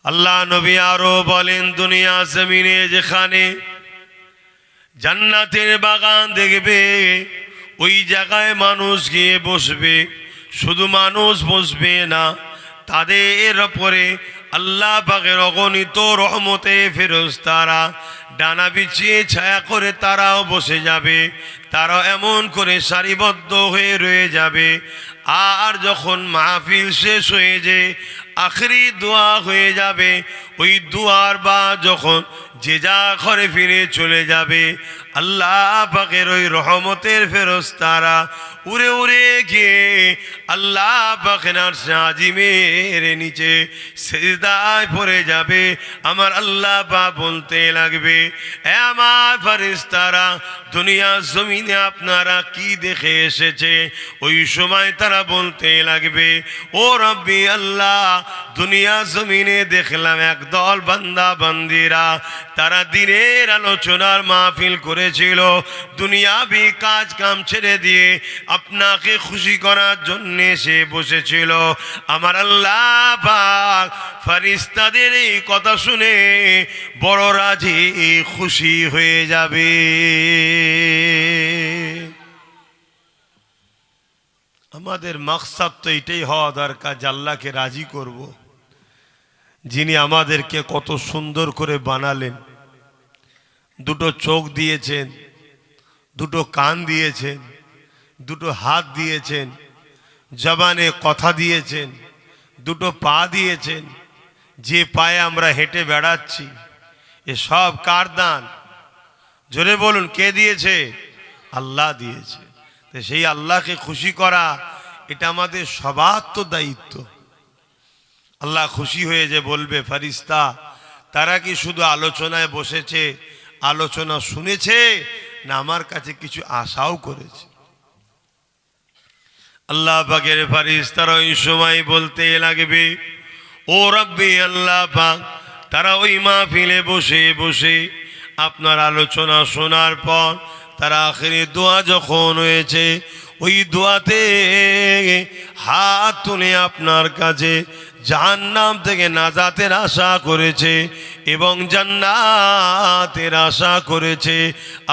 আল্লাহ নবী আরো বলেন, দুনিয়া জমিনে যেখানে জান্নাতের বাগান দেখবে, ওই জায়গায় মানুষ গিয়ে বসবে। শুধু মানুষ বসবে না, তাদের উপরে আল্লাহ পাকের অগণিত রহমতে ফেরেশতারা ডানা বিছিয়ে ছায়া করে তারাও বসে যাবে। তারাও এমন করে সারিবদ্ধ হয়ে রয়ে যাবে। আর যখন মাহফিল শেষ হয়ে যায়, আখরি দোয়া হয়ে যাবে, ওই দুয়ার বা যখন যে যা ঘরে ফিরে চলে যাবে, আল্লাহ পাকের ওই রহমতের ফেরেশতারা উড়ে উড়ে গিয়ে আল্লাহ পাকের আরশে আজিমের নিচে সিজদায় পড়ে যাবে। আমার আল্লাহ পাক বলতে লাগবে, এ আমার ফেরেশতারা, দুনিয়া জমিনে আপনারা কি দেখে এসেছে? ওই সময় তারা বলতে লাগবে, ও রব্বি আল্লাহ, দুনিয়া জমিনে দেখলাম একদল বান্দা বান্দিরা, তারা দিনের আলোচনার মাহফিল করেছিল, দুনিয়াবি কাজ কাম ছেড়ে দিয়ে আপনাকে খুশি করার জন্য সে বসেছিল। আমার আল্লাহ পাক ফেরেশতাদের এই কথা শুনে বড় রাজি খুশি হয়ে যাবে। আমাদের মাকসাদ তো এটাই হওয়া দরকার যে আল্লাহকে রাজি করব, যিনি আমাদেরকে কত সুন্দর করে বানালেন, দুটো চোখ দিয়েছেন, দুটো কান দিয়েছেন, দুটো হাত দিয়েছেন, জবানে কথা দিয়েছেন, দুটো পা দিয়েছেন, যে পায়ে আমরা হেঁটে বেড়াচ্ছি, এ সব কার দান? জোরে বলুন, কে দিয়েছে? আল্লাহ দিয়েছে। তো সেই আল্লাহকে খুশি করা, এটা আমাদের সবার তো দায়িত্ব। আল্লাহ খুশি হয়ে যে বলবে, ফেরেশতা তারা কি শুধু আলোচনায় বসেছে, আলোচনা শুনেছে, না আমার কাছে কিছু আশাও করেছে? আল্লাহ পাকের ফেরেশতারা ওই সময় বলতে লাগবে, ও রব্বি আল্লাহ পাক, তারা ওই মাহফিলে বসে বসে আপনার আলোচনা শোনার পর তারা আখিরি দোয়া যখন হয়েছে, ওই দোয়াতে হাত তুলে আপনার কাছে জাহান্নাম থেকে নাজাতের আশা করেছে এবং জান্নাতের আশা করেছে।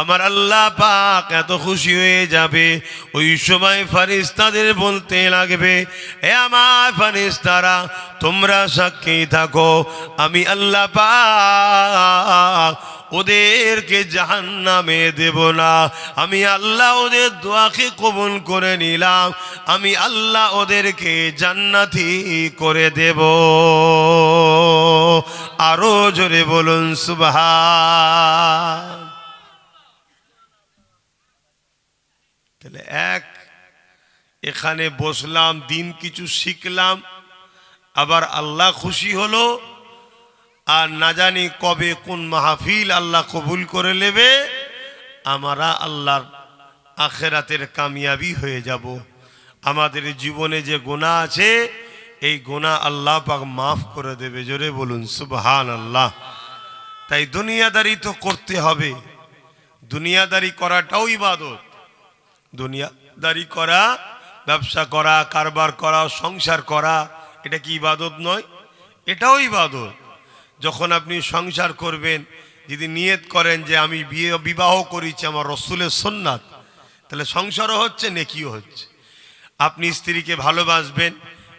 আমার আল্লাহ পাক এত খুশি হয়ে যাবে, ওই সময় ফেরেশতাদের বলতে লাগবে, এ আমার ফেরেশতারা, তোমরা সাক্ষী থাকো, আমি আল্লাহ পাক ওদেরকে জাহান্নামে দেব না। আমি আল্লাহ ওদের দোয়াকে কবুল করে নিলাম, আমি আল্লাহ ওদেরকে জান্নাতি করে দেব। আরো জোরে বলুন সুবহান। তাহলে এখানে বসলাম, দিন কিছু শিখলাম, আবার আল্লাহ খুশি হলো, আর না জানি কবে কোন মাহফিল আল্লাহ কবুল করে নেবে, আমরা আল্লাহর আখিরাতের কামিয়াবি হয়ে যাব। আমাদের জীবনে যে গুনাহ আছে, এই গুনাহ আল্লাহ পাক মাফ করে দেবে। জোরে বলুন সুবহানাল্লাহ। তাই দুনিয়াদারি তো করতে হবে, দুনিয়াদারি করাটাও ইবাদত। দুনিয়াদারি করা, ব্যবসা করা, কারবার করা, সংসার করা, এটা কি ইবাদত নয়? এটাও ইবাদত। যখন আপনি সংসার করবেন, যদি নিয়ত করেন যে আমি বিবাহ করেছি আমার রসুলের সুন্নাত, তাহলে সংসারও হচ্ছে, নেকিও হচ্ছে। আপনি স্ত্রীকে ভালোবাসবেন,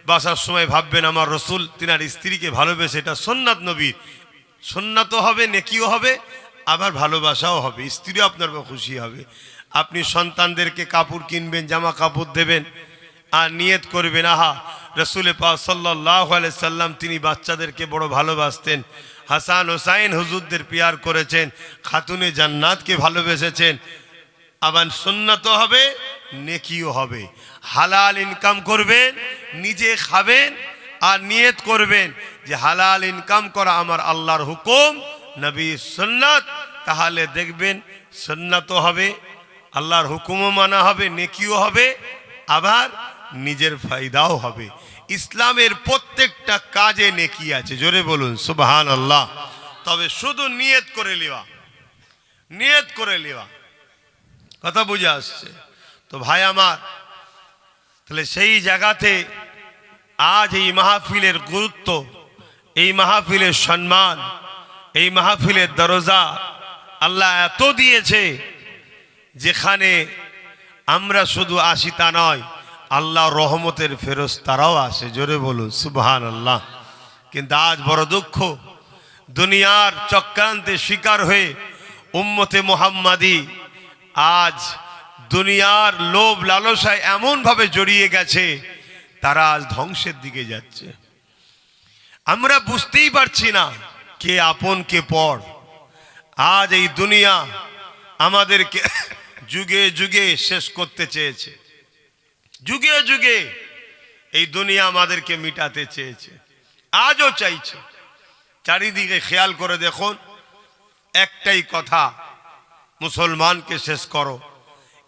বাসার সময় ভাববেন আমার রসুল তিনার স্ত্রীকে ভালোবেসে, এটা সুন্নাত নবীর, সুন্নাতও হবে, নেকিও হবে, আবার ভালোবাসাও হবে, স্ত্রীও আপনার খুশি হবে। আপনি সন্তানদেরকে কাপড় কিনবেন, জামা কাপড় দেবেন, আর নিয়ত করবেন, আহা রসুল পাক সাল্লাল্লাহু আলাইহি সাল্লাম তিনি বাচ্চাদেরকে বড় ভালোবাসতেন, হাসান হোসাইন হুজুরদের পিয়ার করেছেন, খাতুনে জান্নাতকে ভালোবেসেছেন। আবার সুন্নাতও হবে, নেকিও হবে। হালাল ইনকাম করবেন, নিজে খাবেন, আর নিয়ত করবেন যে হালাল ইনকাম করা আমার আল্লাহর হুকুম, নবীর সুন্নাত। তাহলে দেখবেন সুন্নাতও হবে, আল্লাহর হুকুমও মানা হবে, নেকিও হবে, আবার নিজের ফায়দাও হবে। ইসলামের প্রত্যেকটা কাজে নেকি আছে। জোরে বলুন সুবহানাল্লাহ। তবে শুধু নিয়ত করে নেওয়া, নিয়ত করে নেওয়া, কথা বুঝে আসছে তো ভাই আমার? তাহলে সেই জায়গাতে আজ এই মাহফিলের গুরুত্ব এই মাহফিলের সম্মান, এই মাহফিলের দরজা আল্লাহ এত দিয়েছে, যেখানে আমরা শুধু আসি তা নয়, আল্লাহ রহমতের ফেরেশতারাও আসে। জোরে বলুন সুবহানাল্লাহ। কিন্তু আজ বড় দুঃখ, দুনিয়ার চক্রান্তে শিকার হয়ে উম্মতে মুহাম্মাদি আজ দুনিয়ার লোভ লালসায় এমনভাবে জড়িয়ে গেছে, তারা আজ ধ্বংসের দিকে যাচ্ছে। আমরা বুঝতেই পারছি না কে আপন কে পর। আজ এই দুনিয়া আমাদেরকে যুগে যুগে শেষ করতে চেয়েছে, যুগে যুগে এই দুনিয়া আমাদেরকে মিটাতে চেয়েছে, আজও চাইছে। চারিদিকে খেয়াল করে দেখুন, একটাই কথা, মুসলমানকে শেষ করো,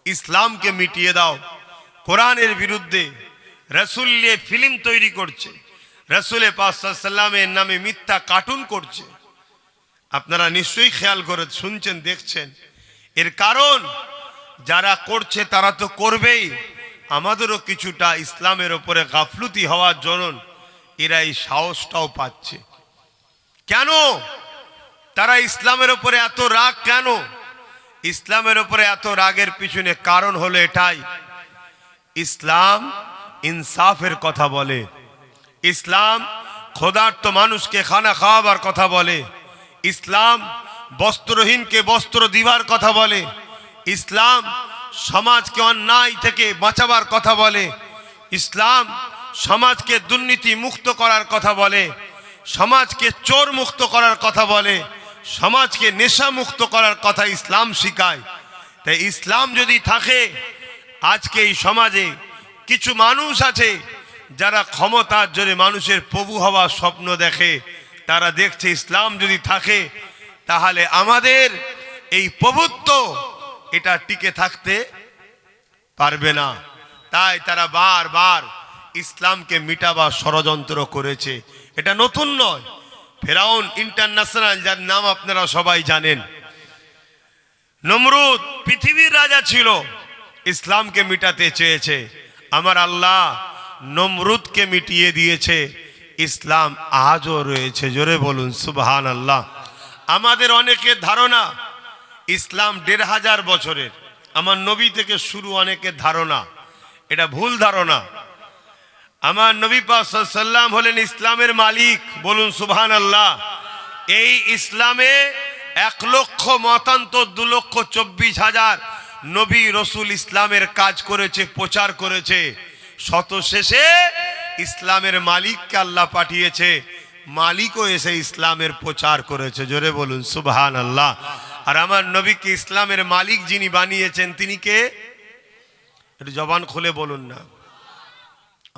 ইসলামকে মিটিয়ে দাও। কোরআনের বিরুদ্ধে রাসূল নিয়ে ফিল্ম তৈরি করছে, রাসূলে পাক সাল্লাল্লাহু আলাইহি ওয়াসাল্লামের নামে মিথ্যা কার্টুন করছে। আপনারা নিশ্চয়ই খেয়াল করে শুনছেন, দেখছেন। এর কারণ যারা করছে তারা তো করবেই, আমাদেরও কিছুটা ইসলামের উপরে গাফলুতি হওয়ার জন্য এরা এই সাহসটাও পাচ্ছে। কেন তারা ইসলামের উপরে এত রাগ? কেন ইসলামের উপরে এত রাগের পিছনে কারণ হলো এটাই, ইসলাম ইনসাফের কথা বলে, ইসলাম ক্ষুধার্ত মানুষকে খানা খাওয়াবার কথা বলে, ইসলাম বস্ত্রহীনকে বস্ত্র দিবার কথা বলে, ইসলাম সমাজকে অন্যায় থেকে বাঁচাবার কথা বলে, ইসলাম সমাজকে দুর্নীতি মুক্ত করার কথা বলে, সমাজকে চোর মুক্ত করার কথা বলে, সমাজকে নেশা মুক্ত করার কথা ইসলাম শিখায়। তাই ইসলাম যদি থাকে, আজকে এই সমাজে কিছু মানুষ আছে যারা ক্ষমতার জোরে মানুষের প্রভু হওয়ার স্বপ্ন দেখে, তারা দেখছে ইসলাম যদি থাকে তাহলে আমাদের এই প্রভুত্ব এটা টিকে থাকতে পারবে না। তাই তারা বারবার ইসলামকে মিটাবার ষড়যন্ত্র করেছে। এটা নতুন নয়। ফেরাউন ইন্টারন্যাশনাল, যার নাম আপনারা সবাই জানেন, নমরুদ পৃথিবীর রাজা ছিল, ইসলামকে মিটাতে চেয়েছে। আমার আল্লাহ নমরুদকে মিটিয়ে দিয়েছে, ইসলাম আজও রয়েছে। জোরে বলুন সুবহানাল্লাহ। আমাদের অনেকের ধারণা ইসলাম ১৫০০ বছরের, আমার নবী থেকে শুরু, অনেকের ধারণা এটা ভুল ধারণা। আমার নবী পাক সাল্লাল্লাহু আলাইহি ওয়াসাল্লাম হলেন ইসলামের মালিক। বলুন সুবহানাল্লাহ। এই ইসলামে ১,২,২,২৪,০০০ নবী রসুল ইসলামের কাজ করেছে, প্রচার করেছে। শত শেষে ইসলামের মালিককে আল্লাহ পাঠিয়েছে, মালিকও এসে ইসলামের প্রচার করেছে। জোরে বলুন সুবহানাল্লাহ। আর আমার নবীকে ইসলামের মালিক যিনি বানিয়েছেন তিনি কে? একটু জবান খুলে বলুন না।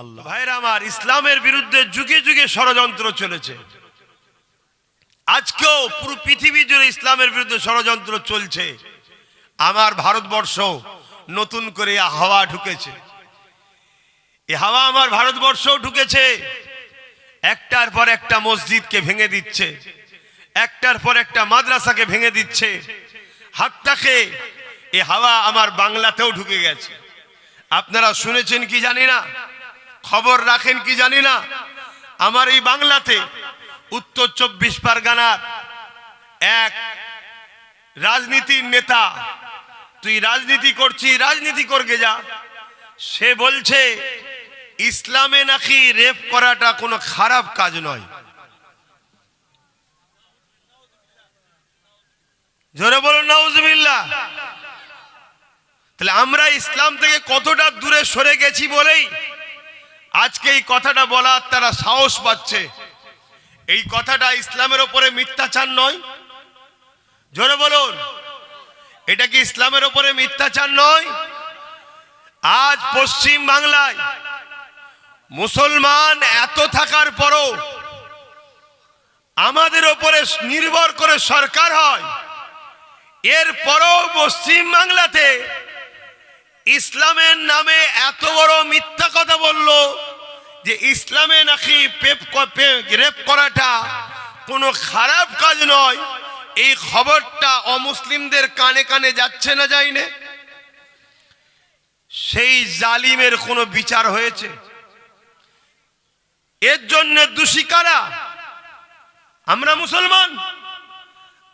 আল্লাহ। ভাইরা আমার, ইসলামের বিরুদ্ধে যুগে যুগে ষড়যন্ত্র চলেছে। আজকেও পুরো পৃথিবী জুড়ে ইসলামের বিরুদ্ধে ষড়যন্ত্র চলছে। আমার ভারতবর্ষ নতুন করে হাওয়া ঢুকেছে, এই হাওয়া আমার ভারতবর্ষও ঢুকেছে। একটার পর একটা মসজিদকে ভেঙে দিচ্ছে, একটার পর একটা মাদ্রাসাকে ভেঙে দিচ্ছে। হাতটাকে এই হাওয়া আমার বাংলাতেও ঢুকে গেছে। আপনারা শুনেছেন কি জানি না, খবর রাখেন কি জানি না, আমার এই বাংলাতে উত্তর ২৪ পরগনার এক রাজনীতির নেতা, তুই রাজনীতি করছিস, রাজনীতি করকে যা। সে বলছে ইসলামে নাকি রেপ করাটা কোনো খারাপ কাজ নয়। জোরে বলুন নাউজুবিল্লাহ। তাহলে আমরা ইসলাম থেকে কতটা দূরে সরে গেছি বলেই আজকে এই কথাটা বলার তারা সাহস পাচ্ছে। এই কথাটা ইসলামের উপরে মিথ্যাচার নয়? জোরে বলুন, এটা কি ইসলামের উপরে মিথ্যাচার নয়? আজ পশ্চিম বাংলায় মুসলমান এত থাকার পরও আমাদের উপরে নির্ভর করে সরকার হয়, এরপরও পশ্চিম বাংলাতে ইসলামের নামে এত বড় মিথ্যা কথা বলল যে ইসলামে নাকি রেপ করাটা কোনো খারাপ কাজ নয়। এই খবরটা অমুসলিমদের কানে কানে যাচ্ছে না, যায় না? সেই জালিমের কোনো বিচার হয়েছে? এর জন্য দোষী কারা? আমরা মুসলমান,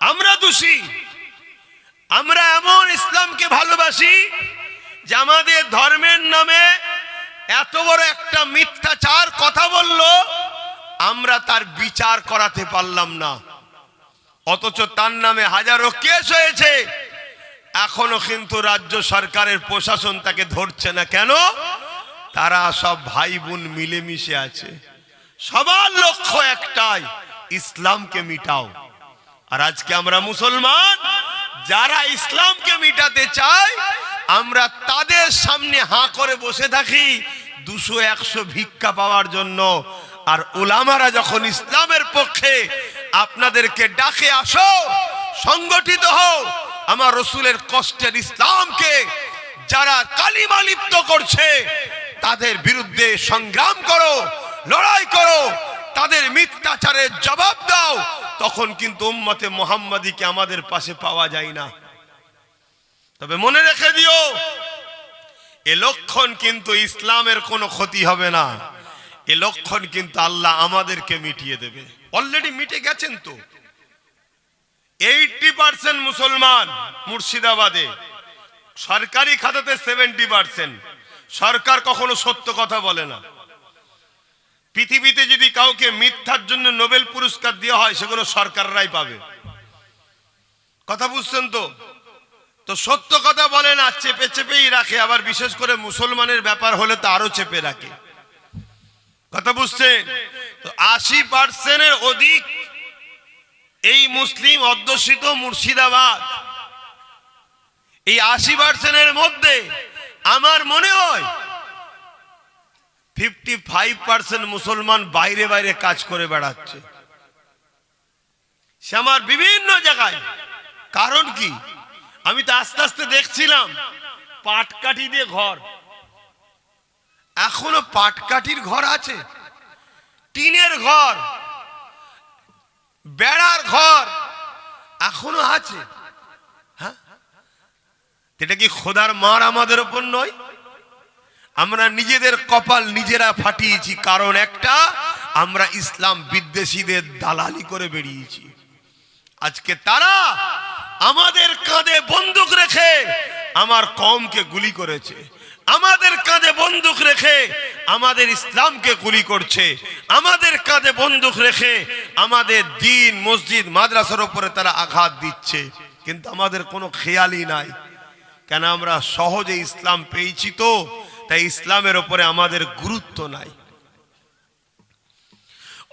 আমরা দোষী। আমরা এমন ইসলামকে ভালোবাসি যে আমাদের ধর্মের নামে এত বড় একটা মিথ্যাচার কথা বলল, আমরা তার বিচার করাতে পারলাম না, অথচ তার নামে হাজারো কেস হয়েছে। এখনো কিন্তু রাজ্য সরকারের প্রশাসন তাকে ধরছে না। কেন? তারা সব ভাই বোন মিলেমিশে আছে, সবার লক্ষ্য একটাই, ইসলামকে মিটাও। আর আজকে আমরা মুসলমান যারা ইসলামকে মিটাতে চায়, আমরা তাদের সামনে হাঁ করে বসে থাকি 200-100 ভিক্ষা পাওয়ার জন্য। আর উলামারা যখন ইসলামের পক্ষে আপনাদেরকে ডাকে, আসো সংগঠিত হও, আমার রসুলের কষ্টের ইসলামকে যারা কালিমা লিপ্ত করছে তাদের বিরুদ্ধে সংগ্রাম করো, লড়াই করো, তাদের মিথ্যাচারের জবাব দাও, তখন কিন্তু উম্মতে মুহাম্মাদীকে আমাদের পাশে পাওয়া যায় না। তবে মনে রেখে দিও, এ লক্ষণ কিন্তু ইসলামের কোনো ক্ষতি হবে না, এ লক্ষণ কিন্তু আল্লাহ আমাদেরকে মিটিয়ে দেবে। অলরেডি মিটে গেছেন তো। 80% মুসলমান মুর্শিদাবাদে, সরকারি খাতাতে 70%। সরকার কখনো সত্য কথা বলে না। পৃথিবীতে যদি কাউকে মিথ্যার জন্য নোবেল পুরস্কার দেওয়া হয়, সেগুলো সরকাররাই পাবে। কথা বুঝছেন তো? তো সত্য কথা বলে না, চেপে চেপেই রাখে। আবার বিশেষ করে মুসলমানের ব্যাপার হলে তো আরো চেপে রাখে। কথা বুঝছেন তো? 80%-এর অধিক এই মুসলিম অধ্যুষিত মুর্শিদাবাদ, এই 80%-এর মধ্যে আমার মনে হয় 55% মুসলমান বাইরে বাইরে কাজ করে বেড়াচ্ছে, সে আমার বিভিন্ন জায়গায়। কারণ কি? আমি তো আস্তে আস্তে দেখছিলাম পাটকাঠি দিয়ে ঘর, এখনো পাটকাঠির ঘর আছে, টিনের ঘর, বেড়ার ঘর এখনো আছে। হ্যাঁ, এটা কি খোদার মার আমাদের উপর নয়? আমরা নিজেদের কপাল নিজেরা ফাটিয়েছি। কারণ একটা, আমরা ইসলাম বিদ্বেষীদের দালালি করে বেরিয়েছি। আজকে তারা আমাদের কাঁধে বন্দুক রেখে আমার কওমকে গুলি করেছে, আমাদের কাঁধে বন্দুক রেখে আমাদের ইসলামকে গুলি করছে, আমাদের কাঁধে বন্দুক রেখে আমাদের দ্বীন, মসজিদ, মাদ্রাসার উপরে তারা আঘাত দিচ্ছে। কিন্তু আমাদের কোনো খেয়ালই নাই। কেন? আমরা সহজে ইসলাম পেয়েছি তো, তাই ইসলামের উপরে আমাদের গুরুত্ব নাই।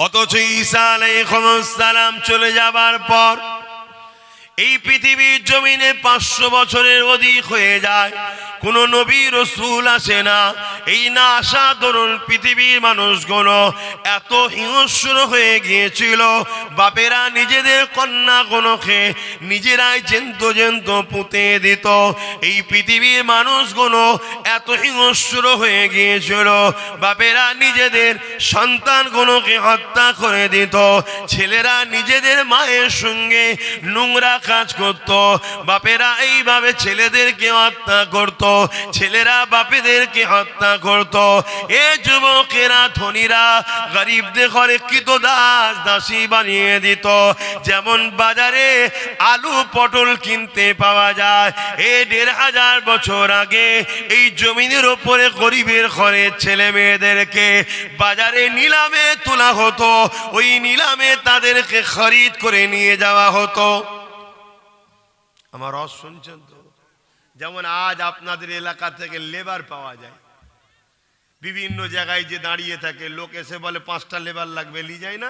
অথচ ঈসা আলাইহিস সালাম চলে যাবার পর এই পৃথিবীর জমিনে 500 বছরের অধিক হয়ে যায়, কোন নবী রাসূল আসে না। এই না আসা দরুন পৃথিবীর মানুষগুলো এত হিংস্র হয়ে গিয়েছিল, বাপেরা নিজেদের কন্যাগুলোকে নিজেরাই জ্যান্ত জ্যান্ত পুঁতে দিত। এই পৃথিবীর মানুষগুলো এত হিংস্র হয়ে গিয়েছিল, বাপেরা নিজেদের সন্তানগুলোকে হত্যা করে দিত। ছেলেরা নিজেদের মায়ের সঙ্গে নোংরা কাজ করত, বাপেরা এইভাবে ছেলেদেরকে হত্যা করত, ছেলেরা বাপেদেরকে হত্যা করত। এ যুবকেরা, ধনীরা গরিবদের ঘরে কৃতদাস দাসী বানিয়ে দিত। যেমন বাজারে আলু পটল কিনতে পাওয়া যায়, 1500 বছর আগে এই জমিনের উপরে গরিবের ঘরের ছেলে মেয়েদেরকে বাজারে নিলামে তোলা হতো, ওই নিলামে তাদেরকে খরিদ করে নিয়ে যাওয়া হতো। আমার রস শুনছেন তো? যেমন আজ আপনাদের এলাকা থেকে লেবার পাওয়া যায়, বিভিন্ন জায়গায় যে দাঁড়িয়ে থাকে, লোক এসে বলে 5টা লেবার লাগবে, নিয়ে যায় না?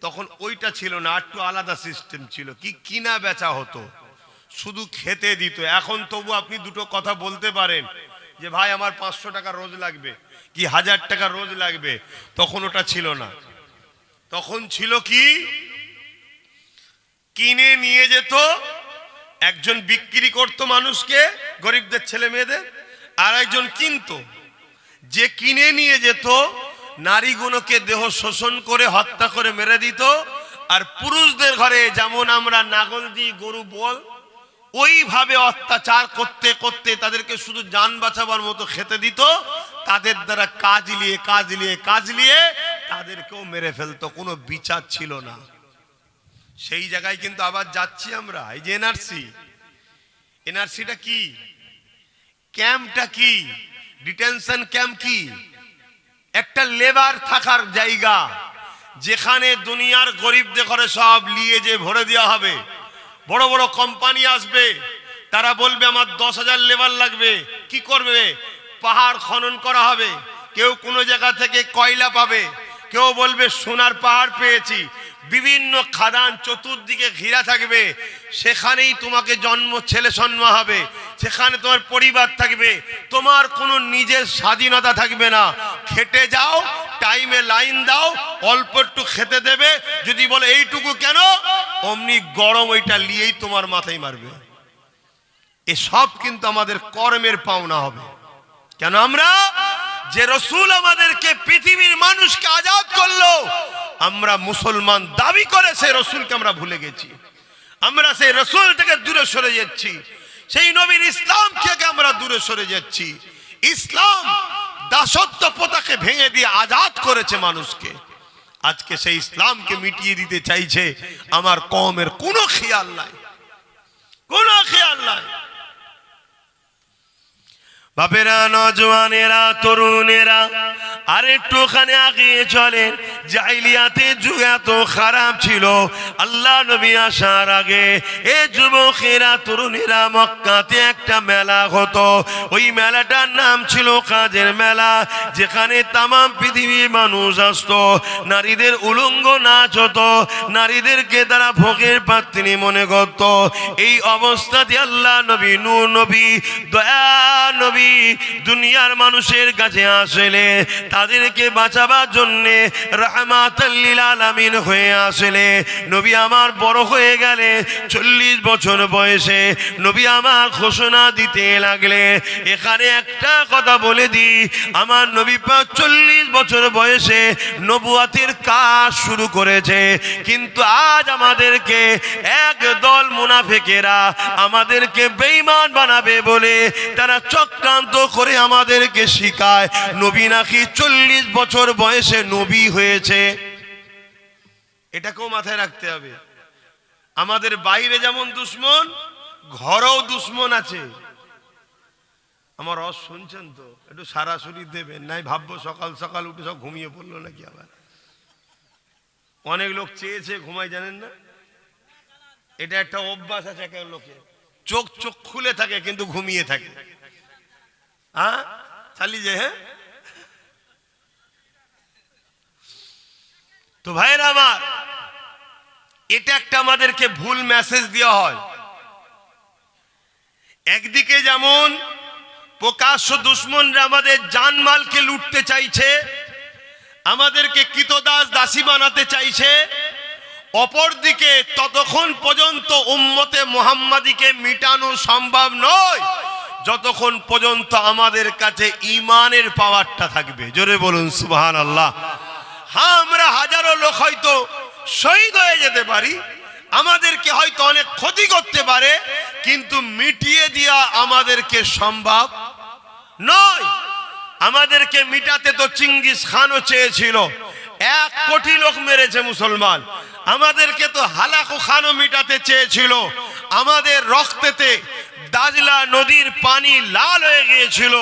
তখন ওইটা ছিল না, একটু আলাদা সিস্টেম ছিল। কি কিনা বেচা হতো, শুধু খেতে দিত। এখন তবু আপনি দুটো কথা বলতে পারেন যে ভাই আমার 500 টাকা রোজ লাগবে কি 1000 টাকা রোজ লাগবে। তখন ওটা ছিল না। তখন ছিল কি, কিনে নিয়ে যেত, একজন বিক্রি করত মানুষকে, গরিবদের ছেলে মেয়েদের, আর একজন কিনতো। যে কিনে নিয়ে যেত নারীগুলোকে দেহ শোষণ করে হত্যা করে মেরে দিত, আর পুরুষদের ঘরে যেমন আমরা নাগল দিই গরু বল, ওইভাবে অত্যাচার করতে করতে তাদেরকে শুধু জান বাঁচাবার মতো খেতে দিত। তাদের দ্বারা কাজ নিয়ে তাদেরকেও মেরে ফেলতো, কোনো বিচার ছিল না। সেই জায়গায় কিন্তু আবার যাচ্ছি আমরা। এই যে এনআরসি, এনআরসিটা কি, ক্যাম্পটা কি, ডিটেনশন ক্যাম্প কি? একটা লেবার থাকার জায়গা, যেখানে দুনিয়ার গরিবদের ঘরে সব নিয়ে যে ভরে দেওয়া হবে। বড় বড় কোম্পানি আসবে, তারা বলবে আমার 10,000 লেবার লাগবে। কি করবে? পাহাড় খনন করা হবে। কেউ কোনো জায়গা থেকে কয়লা পাবে, কেউ বলবে সোনার পাহাড় পেয়েছি। বিভিন্ন খাদান চতুর্দিকে ঘিরা থাকবে, সেখানেই তোমাকে জন্ম, ছেলে জন্ম হবে, সেখানে তোমার পরিবার থাকবে, তোমার কোনো নিজের স্বাধীনতা থাকবে না। খেটে যাও, টাইমে লাইন দাও, অল্প একটু খেতে দেবে। যদি বলে এইটুকু কেন, অমনি গরম ওইটা নিয়েই তোমার মাথায় মারবে। এসব কিন্তু আমাদের কর্মের পাওনা হবে। কেন? আমরা যে রসুল আমাদেরকে, পৃথিবীর মানুষকে আজাদ করলো, আমরা মুসলমান দাবি করে সেই রসুলকে আমরা ভুলে গেছি। আমরা সেই রসুল থেকে দূরে সরে যাচ্ছি, সেই নবীর ইসলাম থেকে আমরা দূরে সরে যাচ্ছি। ইসলাম দাসত্ব প্রথাকে ভেঙে দিয়ে আজাদ করেছে মানুষকে। আজকে সেই ইসলামকে মিটিয়ে দিতে চাইছে আমার কওমের কোনো খেয়াল নাই, কোনো খেয়াল নাই। বাপেরা, নজওয়ানেরা, তরুণেরা, আর একটুখানি আগিয়ে চলেন। জাহিলিয়াতের যুগ এত খারাপ ছিল, আল্লাহ নবী আসার আগে এ যুবকেরা, তরুণেরা, মক্কাতে একটা মেলা হতো। ওই মেলাটার নাম ছিল কাজের মেলা, যেখানে তামাম পৃথিবীর মানুষ আসতো। নারীদের উলঙ্গ নাচ হতো, নারীদেরকে তারা ভোগের পাত্রী মনে করত। এই অবস্থাতে আল্লাহ নবী, নূর নবী, দয়া নবী দুনিয়ার মানুষের কাছে আসলে তাদেরকে বাঁচাবার জন্য রাহমাতাল লিল আলামিন হয়ে আসলে নবী আমার বড় হয়ে গেলে 40 বছর বয়সে নবী আমার ঘোষণা দিতে লাগলে। এখানে একটা কথা বলে দিই, আমার নবী পাক 40 বছর বয়সে নবুয়াতের কাজ শুরু করেছে, কিন্তু আজ আমাদেরকে একদল মুনাফিকেরা আমাদেরকে বেঈমান বানাবে বলে তারা চক্রান্ত করে আমাদেরকে শিখায় নবী নাকি 40 বছর বয়সে নবী হয়েছে। এটাকেও মাথায় রাখতে হবে। আমাদের বাইরে যেমন দুশ্মন, ঘরেও দুশ্মন আছে। আমার রস শুনছেন তো, একটু সারাসরি দেবেন, নাই ভাববো সকাল সকাল উঠে সব ঘুমিয়ে পড়লো নাকি। আবার অনেক লোক চেয়েছে ঘুমায়, জানেন না? এটা একটা অভ্যাস আছে এক লোকের, চোখ চোখ খুলে থাকে কিন্তু ঘুমিয়ে থাকে। হ্যাঁ, চালিয়ে যায়। হ্যাঁ, তো ভাইরা আমার, এটা একটা আমাদেরকে ভুল মেসেজ দেওয়া হয়। একদিকে যেমন প্রকাশ্য দুশ্মনরা আমাদের জানমালকে লুটতে চাইছে, আমাদেরকে কৃতদাস দাসী বানাতে চাইছে, অপরদিকে ততক্ষণ পর্যন্ত উম্মতে মুহাম্মাদিকে মিটানো সম্ভব নয় যতক্ষণ পর্যন্ত আমাদের কাছে ঈমানের পাওয়ারটা থাকবে। জোরে বলুন সুবহানাল্লাহ। হ্যাঁ, আমরা হাজারো লোক হয়তো শহীদ হয়ে যেতে পারি, আমাদেরকে হয়তো অনেক ক্ষতি করতে পারে, কিন্তু মিটিয়ে দেওয়া আমাদেরকে সম্ভব নয়। আমাদেরকে মিটাতে তো চিঙ্গিস খানও চেয়েছিল, 1 কোটি লোক মেরেছে মুসলমান। আমাদেরকে তো হালাকু খানও মিটাতে চেয়েছিল, আমাদের রক্তেতে দাজলা নদীর পানি লাল হয়ে গিয়েছিল।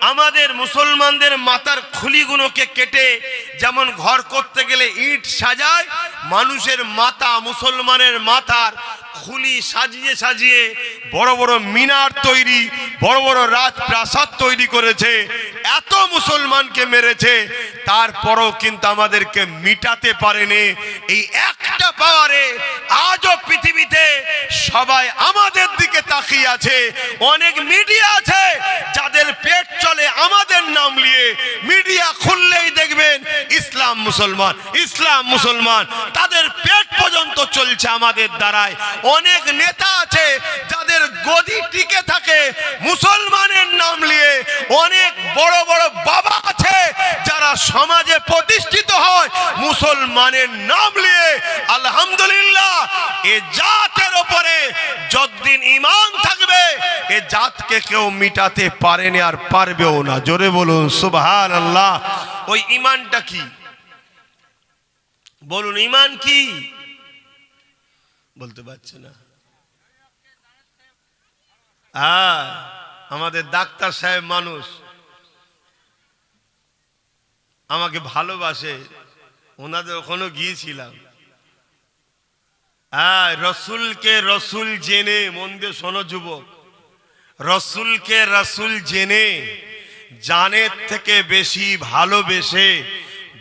আমাদের মুসলমানদের মাথার খুলিগুলোকে কেটে যেমন ঘর করতে গেলে ইট সাজায়, মানুষের মাথা, মুসলমানের মাথার খুলি সাজিয়ে সাজিয়ে বড় বড় মিনার তৈরি, বড় বড় রাজপ্রাসাদ তৈরি করেছে। এত মুসলমানকে মেরেছে, তারপরও কিন্তু আমাদেরকে মিটাতে পারেনি। এই একটা পাওয়ারে আজও পৃথিবীতে সবাই আমাদের দিকে তাকিয়ে আছে। অনেক মিডিয়া আছে যাদের পেট চলে আমাদের নাম নিয়ে। মিডিয়া খুললেই দেখবেন ইসলাম মুসলমান, ইসলাম মুসলমান, তাদের পেট পর্যন্ত চলছে আমাদের দ্বারায়। অনেক নেতা আছে যাদের গদি টিকে থাকে মুসলমানের নাম নিয়ে। অনেক বড় বড় বাবা আছে যারা সমাজে প্রতিষ্ঠিত হয় মুসলমানের নাম নিয়ে। আলহামদুলিল্লাহ, এ জাতের উপরে যতদিন ঈমান থাকবে এ জাতকে কেউ মিটাতে পারেনি আর পারবেও না। জোরে বলুন সুবহানাল্লাহ। ওই ঈমানটা কি বলুন? ঈমান কি? বলতে পারছে না। হ্যাঁ, আমাদের ডাক্তার সাহেব মানুষ, আমাকে ভালোবাসে, ওনাদের ওখানে গিয়েছিলাম। হ্যাঁ, রসুলকে রসুল জেনে, মন দিয়ে শোনো যুবক, রসুলকে রসুল জেনে জানের থেকে বেশি ভালোবেসে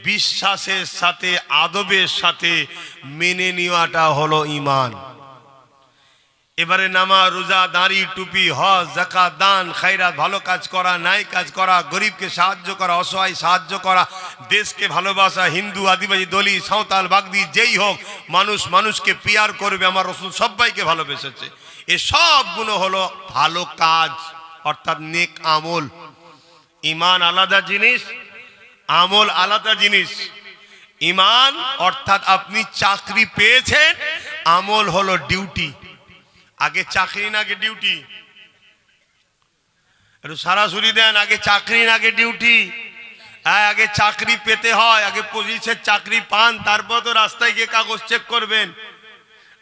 বিশ্বাসের সাথে আদবের সাথে মেনে নেওয়াটা হলো ঈমান। এবারে নামাজ, রোজা, দাড়ি, টুপি, হজ, যাকাত, দান, খায়রাত, ভালো কাজ করা, ন্যায় কাজ করা, গরিবকে সাহায্য করা, অসহায় সাহায্য করা, দেশকে ভালোবাসা, হিন্দু, আদিবাসী, দলি, সাঁওতাল, বাগদি, যেই হোক, মানুষ মানুষকে পিয়ার করবে। আমার রসুল সবাইকে ভালোবেসেছে। এ সবগুলো হলো ভালো কাজ, অর্থাৎ নেক আমল। ঈমান আলাদা জিনিস, আমল আলাদা জিনিস। ঈমান অর্থাৎ আপনি চাকরি পেয়েছেন, আমল হলো ডিউটি। আগে চাকরি না আগে ডিউটি? একটু সরাসরি দেন, আগে চাকরি না আগে ডিউটি? হ্যাঁ, আগে চাকরি পেতে হয়, আগে পুলিশের চাকরি পান, তারপর তো রাস্তায় গিয়ে কাগজ চেক করবেন।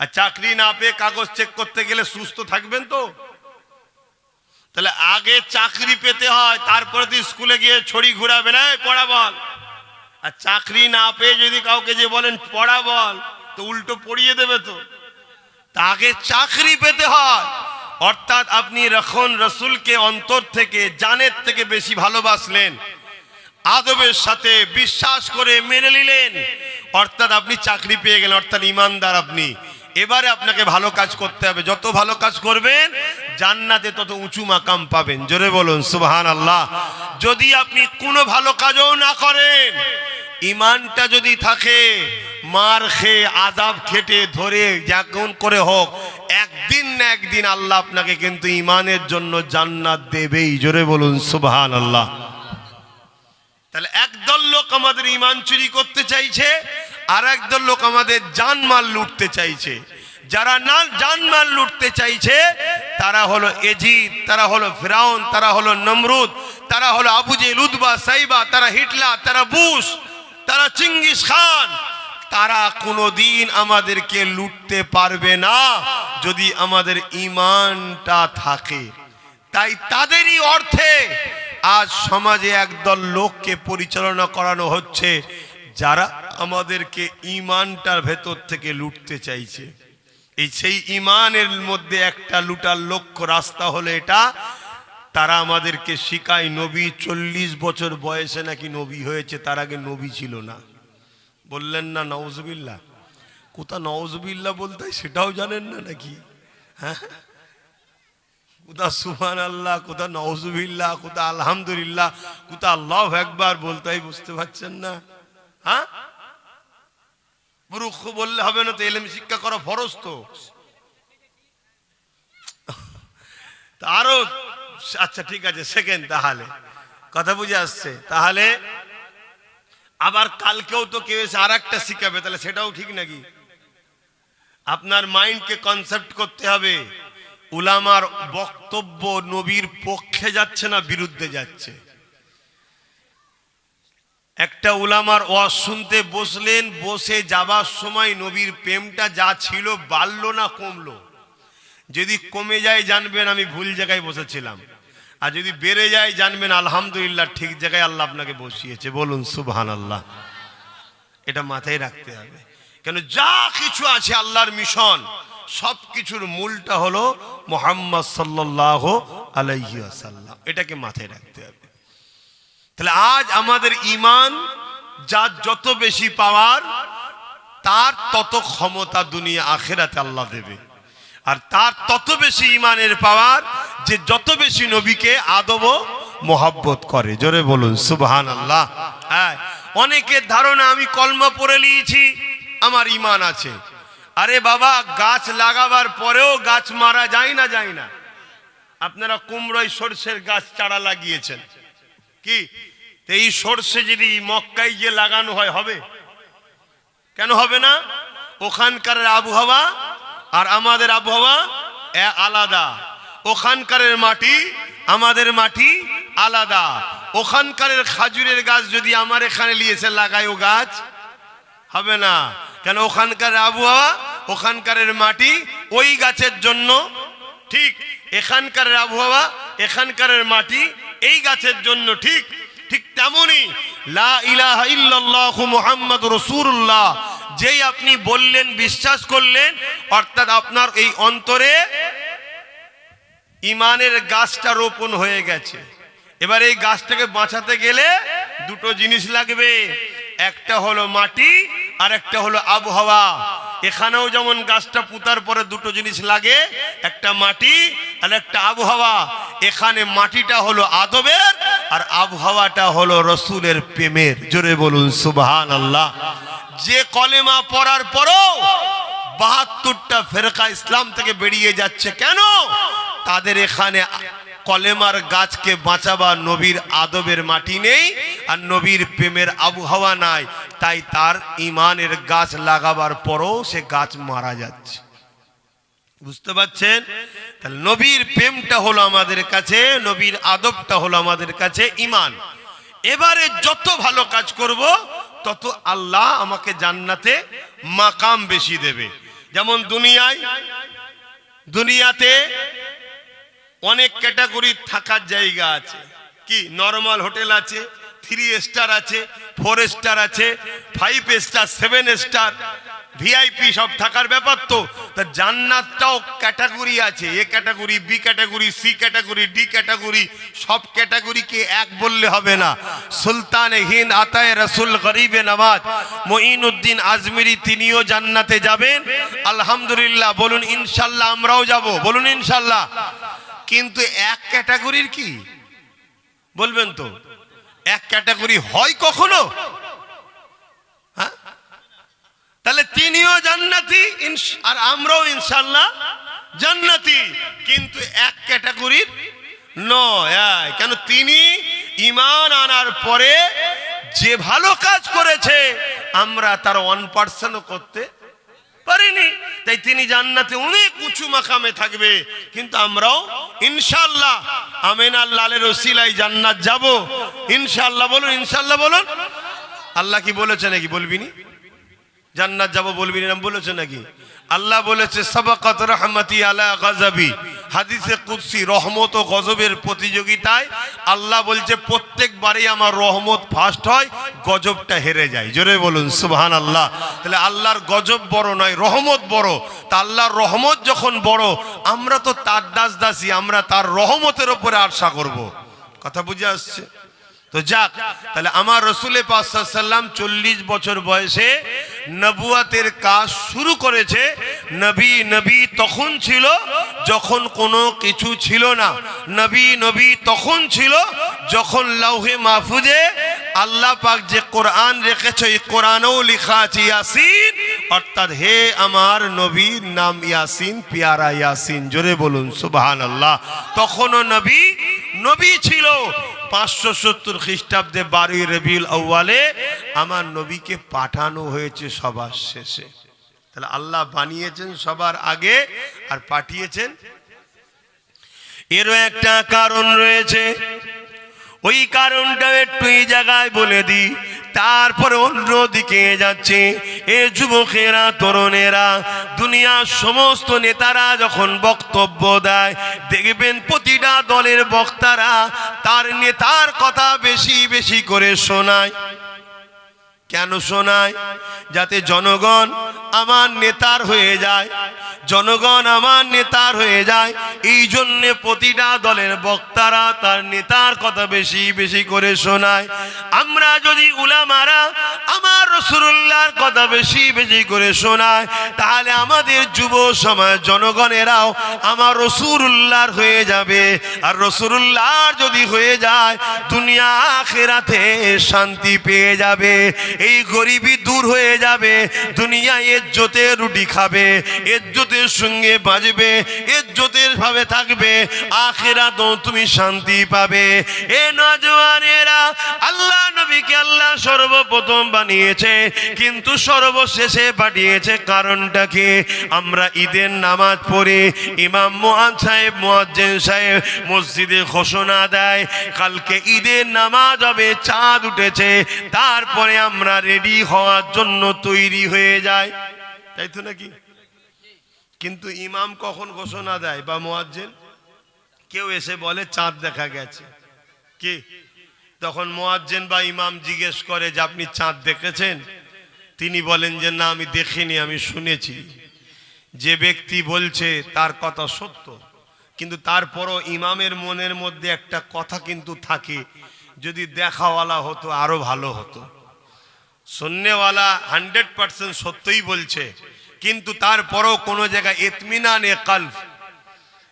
আর চাকরি না পেয়ে কাগজ চেক করতে গেলে সুস্থ থাকবেন তো? তাহলে আগে চাকরি পেতে হয়, তারপরে তো স্কুলে গিয়ে ছড়ি ঘুরাবেন, এই পড়া বল। আর চাকরি না পেয়ে যদি কাউকে যে বলেন পড়া বল, তো উল্টো পড়িয়ে দেবে তো। আগে চাকরি পেতে হয়, অর্থাৎ আপনি যখন রসুলকে অন্তর থেকে, জানের থেকে বেশি ভালোবাসলেন, আদবের সাথে বিশ্বাস করে মেনে নিলেন, অর্থাৎ আপনি চাকরি পেয়ে গেলেন, অর্থাৎ ঈমানদার আপনি। এবারে আপনাকে ভালো কাজ করতে হবে। যত ভালো কাজ করবেন জান্নাতে তত উঁচু মাকাম পাবেন। জোরে বলুন সুবহানাল্লাহ। যদি আপনি কোনো ভালো কাজও না করেন, ঈমানটা যদি থাকে, মার খেয়ে আযাব খেটে ধরে যেমন করে হোক, একদিন না একদিন আল্লাহ আপনাকে কিন্তু ঈমানের জন্য জান্নাত দেবেই। জোরে বলুন সুবহানাল্লাহ। তাহলে একদল লোক আমাদের ঈমান চুরি করতে চাইছে, আর একদল লোক আমাদের জানমাল লুটতে চাইছে। যারা না জানমাল লুটতে চাইছে তারা হলো এজিদ, তারা হলো ফিরাউন, তারা হলো নমরুদ, তারা হলো আবু জেহেল, উতবা, সাইবা, তারা হিটলার, তারা বুশ, তারা চিঙ্গিস খান। তারা কোনোদিন আমাদেরকে লুটতে পারবে না যদি আমাদের ঈমানটা থাকে। তাই তাদেরই অর্থে আজ সমাজে একদল লোককে পরিচালনা করানো হচ্ছে যারা আমাদেরকে ঈমানটার ভেতর থেকে লুটতে চাইছে। এই সেই ঈমানের মধ্যে একটা লুটার লক্ষ্য রাস্তা হলো এটা, তারা আমাদেরকে শিখায় নবী 40 বছর বয়সে নাকি নবী হয়েছে, তার আগে নবী ছিল না। বললেন না নাউজুবিল্লাহ? কোথা নাউজুবিল্লাহ বলতে হয় সেটাও জানেন না নাকি? হ্যাঁ, কোথা সুবহানাল্লাহ, কোথা নাউজুবিল্লাহ, কোথা আলহামদুলিল্লাহ, কোথা আল্লাহু আকবার বলতে হয় বুঝতে পারছেন না? হ্যাঁ, মূর্খ বললে হবে না তো, ইলম শিক্ষা করা ফরজ তো। আরো আচ্ছা ঠিক আছে, সেকেন্ড, তাহলে কথা বুঝে আসছে। তাহলে আবার কালকেও তো কেউ এসে আর একটা শিখাবে, তাহলে সেটাও ঠিক নাকি? আপনার মাইন্ডকে কনসেপ্ট করতে হবে উলামার বক্তব্য নবীর পক্ষে যাচ্ছে না বিরুদ্ধে যাচ্ছে। একটা উলামার ওয়াজ শুনতে বসলেন, বসে যাবার সময় নবীর প্রেমটা যা ছিল বাড়লো না কমলো? যদি কমে যায় জানবেন আমি ভুল জায়গায় বসেছিলাম, আর যদি বেড়ে যায় জানবেন আলহামদুলিল্লাহ ঠিক জায়গায় আল্লাহ আপনাকে বসিয়েছে। বলুন সুবহানাল্লাহ। এটা মাথায় রাখতে হবে, কেন যা কিছু আছে আল্লাহর মিশন, সব কিছুর মূলটা হলো মুহাম্মদ সাল্লাল্লাহু আলাইহি ওয়াসাল্লাম। এটাকে মাথায় রাখতে হবে। তাহলে আজ আমাদের ঈমান যার যত বেশি পাওয়ার, তার তত ক্ষমতা দুনিয়া আখিরাতে আল্লাহ দেবে। আর তার তত বেশি ঈমানের পাওয়ার যে যত বেশি নবীকে আদব ও মোহাব্বত করে। জোরে বলুন সুবহানাল্লাহ। হ্যাঁ, অনেকের ধারণা আমি কলমা পড়ে নিয়েছি আমার ঈমান আছে। আরে বাবা, গাছ লাগাবার পরেও গাছ মারা যায় না? যায় না? আপনারা কুমড়োয় সরষের গাছ চারা লাগিয়েছেন, কি এই সরষে যদি মক্কায় গিয়ে লাগানো হয় হবে? কেন হবে না? ওখানকার আবহাওয়া আর আমাদের আবহাওয়া আলাদা। ওখানকার মাটি আমাদের মাটি আলাদা। ওখানকার খাজুরের গাছ যদি আমার এখানে নিয়ে এসে লাগাই, ও গাছ হবে না। কেন? ওখানকার আবহাওয়া ওখানকারের মাটি ওই গাছের জন্য, ঠিক এখানকার আবহাওয়া এখানকারের মাটি এই গাছের জন্য, ঠিক ঠিক তেমনি লা ইলাহা ইল্লাল্লাহু মুহাম্মাদুর রাসূলুল্লাহ যেই আপনি বললেন, বিশ্বাস করলেন, অর্থাৎ আপনার এই অন্তরে ইমানের গাছটা রোপণ হয়ে গেছে। এবার এই গাছটাকে বাঁচাতে গেলে দুটো জিনিস লাগবে, একটা হলো মাটি আর একটা হলো আবহাওয়া। এখানেও যেমন গাছটা পুঁতার পরে দুটো জিনিস লাগে, একটা মাটি আর একটা আবহাওয়া। এখানে মাটিটা হলো আদবের আর আবহাওয়াটা হলো রসুলের প্রেমের। জোরে বলুন সুবহানাল্লাহ। যে কলেমা পড়ার পরও ৭২টা ফেরকা ইসলাম থেকে বেরিয়ে যাচ্ছে, কেন? তাদের এখানে কলেমার গাছকে বাঁচাবার নবীর আদবের মাটি নেই আর নবীর প্রেমের আবহাওয়া নাই, তাই তার ইমানের গাছ লাগাবার পরও সে গাছ মারা যাচ্ছে। বুঝতে পারছেন? তাহলে নবীর প্রেমটা হলো আমাদের কাছে, নবীর আদবটা হলো আমাদের কাছে ইমান। এবারে যত ভালো কাজ করব তত আল্লাহ আমাকে জান্নাতে মাকাম বেশি দেবে। যেমন দুনিয়াতে অনেক ক্যাটাগরি থাকার জায়গা আছে। কি নরমাল হোটেল আছে, 3 স্টার আছে, 4 স্টার আছে, 5 স্টার, 7 স্টার, ভিআইপি সব থাকার ব্যাপার। তো জান্নাতটাও ক্যাটাগরি আছে, A category, B category, C category, D category. সব ক্যাটাগরিকে এক বললে হবে না। সুলতানে হিন্দ আতায়ে রসুল গরিবে নওয়াজ মঈনুদ্দিন আজমিরি তিনিও জান্নাতে যাবেন আলহামদুলিল্লাহ। বলুন ইনশাল্লাহ, আমরাও যাব, বলুন ইনশাল্লাহ। কিন্তু এক ক্যাটাগরির কি বলবেন? তো এক ক্যাটাগরি হয় কখনো? হ্যাঁ, তাহলে তিনিও জান্নাতি আর আমরাও ইনশাআল্লাহ জান্নাতি, কিন্তু এক ক্যাটাগরির নয়। কেন? তিনি ঈমান আনার পরে যে ভালো কাজ করেছে আমরা তার 1% করতে পারিনি, তাই তিনি জান্নাতে অনেক উঁচু মাকামে থাকবে। কিন্তু আমরাও ইনশাআল্লাহ আমিনার লালের ওসিলায় জান্নাত যাব ইনশাআল্লাহ। বলুন ইনশাআল্লাহ, বলুন। আল্লাহ কি বলেছে নাকি বলবিনি জান্নাত যাব, বলবিনি না বলেছে নাকি? আল্লাহ বলেছে সাবাকাত রাহমাতি আলা গাযাবি। হাদিসে কুদসি, রহমত ও গজবের প্রতিযোগিতায় আল্লাহ বলছে প্রত্যেকবারই আমার রহমত ফার্স্ট হয়, গজবটা হেরে যায়। জোরে বলুন সুবহানাল্লাহ। তাহলে আল্লাহর গজব বড় নয়, রহমত বড়। তা আল্লাহর রহমত যখন বড়, আমরা তো তার দাসী, আমরা তার রহমতের উপরে আশা করব। কথা বুঝে আসছে? তো যাক, তাহলে আমার রসুলে পাক সাল্লাল্লাহু আলাইহি ওয়াসাল্লাম 40 বছর বয়সে নবুয়াতের কাজ শুরু করেছে। নবী তখন ছিল যখন কোনো কিছু ছিল না। নবী তখন ছিল যখন লাউহে মাহফুজে আল্লাহ পাক যে কোরআন রেখেছে, এই কোরআনেও লেখা আছে ইয়াসিন, অর্থাৎ হে আমার নবীর নাম ইয়াসিন, পিয়ারা ইয়াসিন। জোরে বলুন সুবহানাল্লাহ। তখনও নবী ছিল। 570 খ্রিস্টাব্দে 12 রবিউল আউয়ালে আমার নবীকে পাঠানো হয়েছে সবার শেষে। তাহলে আল্লাহ বানিয়েছেন সবার আগে আর পাঠিয়েছেন। এরও একটা কারণ রয়েছে, ওই কারণটা একটু এই জায়গায় বলে দিই, তারপরে অন্যদিকে যাচ্ছে। এ যুবকেরা, তরুণেরা, দুনিয়ার সমস্ত নেতারা যখন বক্তব্য দেয় দেখবেন প্রতিটা দলের বক্তারা তার নেতার কথা বেশি বেশি করে শোনায়। কেন শোনায়? যাতে জনগণ আমার নেতার হয়ে যায়, জনগণ আমার নেতার হয়ে যায়। এই জন্য প্রতিটা দলের বক্তারা তার নেতার কথা বেশি বেশি করে শোনায়। আমরা যদি উলামারা আমার রাসূলুল্লাহর কথা বেশি বেশি করে শোনায়, তাহলে আমাদের যুব সমাজ জনগণেরাও আমার রাসূলুল্লাহর হয়ে যাবে। আর রাসূলুল্লাহর যদি হয়ে যায়, দুনিয়া আখিরাতে শান্তি পেয়ে যাবে, এই গরিবি দূর হয়ে যাবে, দুনিয়া ইজ্জতের রুটি খাবে, ইজ্জতের সঙ্গে বাঁচবে, ইজ্জতের ভাবে থাকবে, আখিরাতেও তুমি শান্তি পাবে। এ নওজওয়ানেরা, আল্লাহ নবীকে আল্লাহ সর্বপ্রথম বানিয়েছে, কিন্তু সর্বশেষে পাঠিয়েছে। কারণটা কি? আমরা ঈদের নামাজ পড়ে ইমাম মুয়াজ্জিন সাহেব মসজিদে ঘোষণা দেয় কালকে ঈদের নামাজ হবে, চাঁদ উঠেছে, তারপরে আমরা রেডি হওয়ার জন্য তৈরি হয়ে যায়। তাই তো নাকি? কিন্তু ইমাম কখন ঘোষণা দেয় বা মুয়াজ্জিন? কেউ এসে বলে চাঁদ দেখা গেছে, কি তখন মুয়াজ্জিন বা ইমাম জিজ্ঞেস করে যে আপনি চাঁদ দেখেছেন? তিনি বলেন যে না, আমি দেখিনি, আমি শুনেছি। যে ব্যক্তি বলছে তার কথা সত্য, কিন্তু তারপরও ইমামের মনের মধ্যে একটা কথা কিন্তু থাকে, যদি দেখাওয়ালা হতো আরো ভালো হতো। শুননেওয়ালা 100% সত্যই বলছে, কিন্তু তারপরও কোনো জায়গায় ইতমিনানে কলব,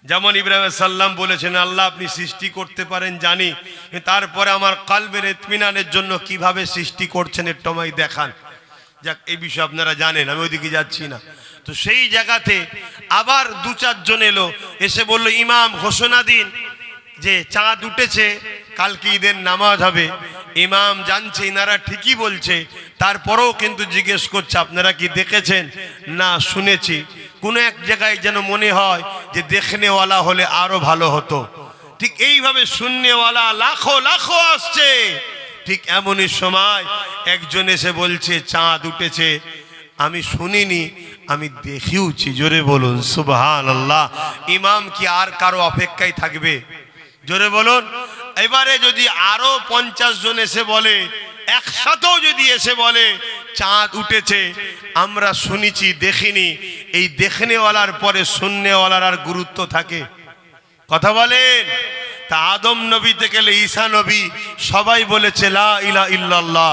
যেমন ইব্রাহিম সাল্লাম বলেছেন আল্লাহ আপনি সৃষ্টি করতে পারেন জানি, তারপরে আমার কলবের ইতমিনানের জন্য কিভাবে সৃষ্টি করছেন একটু আমায় দেখান। যাক, এই বিষয়ে আপনারা জানেন, আমি ওইদিকে যাচ্ছি না। তো সেই জায়গাতে আবার 2-4 জন এলো, এসে বলল ইমাম ঘোষণা দিন যে চাঁদ উঠেছে, কালকে ঈদের নামাজ হবে। ইমাম জানছে ইনারা ঠিকই বলছে, তারপরেও কিন্তু জিজ্ঞেস করছে আপনারা কি দেখেছেন? না, শুনেছি। কোনো এক জায়গায় যেন মনে হয় যে দেখনেওয়ালা হলে আরো ভালো হতো। ঠিক এইভাবে শুননেওয়ালা লাখো লাখো আসছে। ঠিক এমনই সময় একজন এসে বলছে চাঁদ উঠেছে, আমি শুনিনি, আমি দেখিওছি। জোরে বলুন সুবহানাল্লাহ। ইমাম কি আর কারো অপেক্ষায় থাকবে? জোরে বলুন। এবারে যদি আরো 50 জন এসে বলে, একসাথেও যদি এসে বলে চাঁদ উঠেছে, আমরা শুনেছি দেখিনি, এই দেখনেওয়ালার পরে শুননেওয়ালার আর গুরুত্ব থাকে? কথা বলেন। তা আদম নবী থেকে ঈসা নবী সবাই বলেছে লা ইলাহা ইল্লাল্লাহ,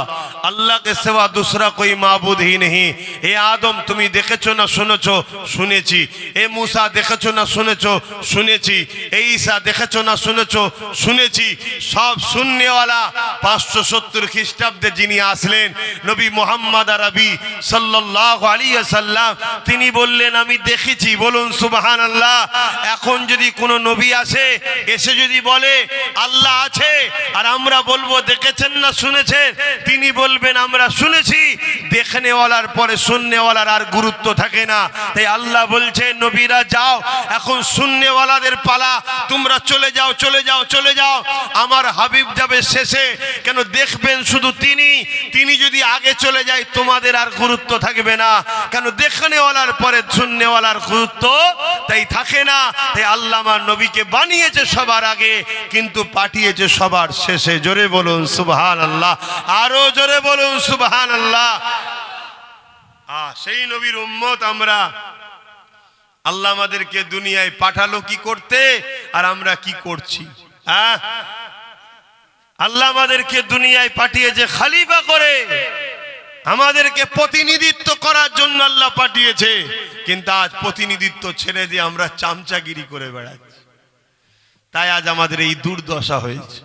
আল্লাহ কে সিवा दूसरा कोई माबूद ही नहीं। এ আদম তুমি দেখেছো না শুনেছো? শুনেছি। এ মুসা দেখেছো না শুনেছো? শুনেছি। এ ঈসা দেখেছো না শুনেছো? শুনেছি। সব শুননেওয়ালা 570 খ্রিস্টাব্দে যিনি আসলেন নবী মুহাম্মদ আরবি সাল্লাল্লাহু আলাইহি ওয়াসাল্লাম, তিনি বললেন আমি দেখেছি। বলুন সুবহানাল্লাহ। এখন যদি কোনো নবী আসে, এসে যদি বলে আল্লাহ আছে, আর আমরা বলবো দেখেছেন না শুনেছেন, তিনি বলবেন আমরা শুনেছি। দেখনেওয়ালার পরে শুননেওয়ালার আর গুরুত্ব থাকে না। তাই আল্লাহ বলছে নবীরা যাও, এখন শুননেওয়ালাদের পালা, তোমরা চলে যাও চলে যাও চলে যাও। আমার হাবিব যাবে শেষে, কেন দেখবেন শুধু তিনি। তিনি যদি আগে চলে যায় তোমাদের আর গুরুত্ব থাকবে না, কেন দেখনেওয়ালার পরে শুননেওয়ালার গুরুত্ব তাই থাকে না। তাই আল্লাহ আমার নবীকে বানিয়েছে সবার আগে, কিন্তু পাঠিয়েছে সবার শেষে। জোরে বলুন সুবহানাল্লাহ, আরো জোরে বলুন সুবহানাল্লাহ। সেই নবীর উম্মত আমরা। আল্লাহ আমাদেরকে দুনিয়ায় পাঠালো কি করতে, আর আমরা কি করছি? আল্লাহ আমাদেরকে দুনিয়ায় পাঠিয়েছে খলিফা করে, আমাদেরকে প্রতিনিধিত্ব করার জন্য আল্লাহ পাঠিয়েছে। কিন্তু আজ প্রতিনিধিত্ব ছেড়ে দিয়ে আমরা চামচাগিরি করে বেড়াচ্ছি, তাই আজ আমাদের এই দুর্দশা হয়েছে।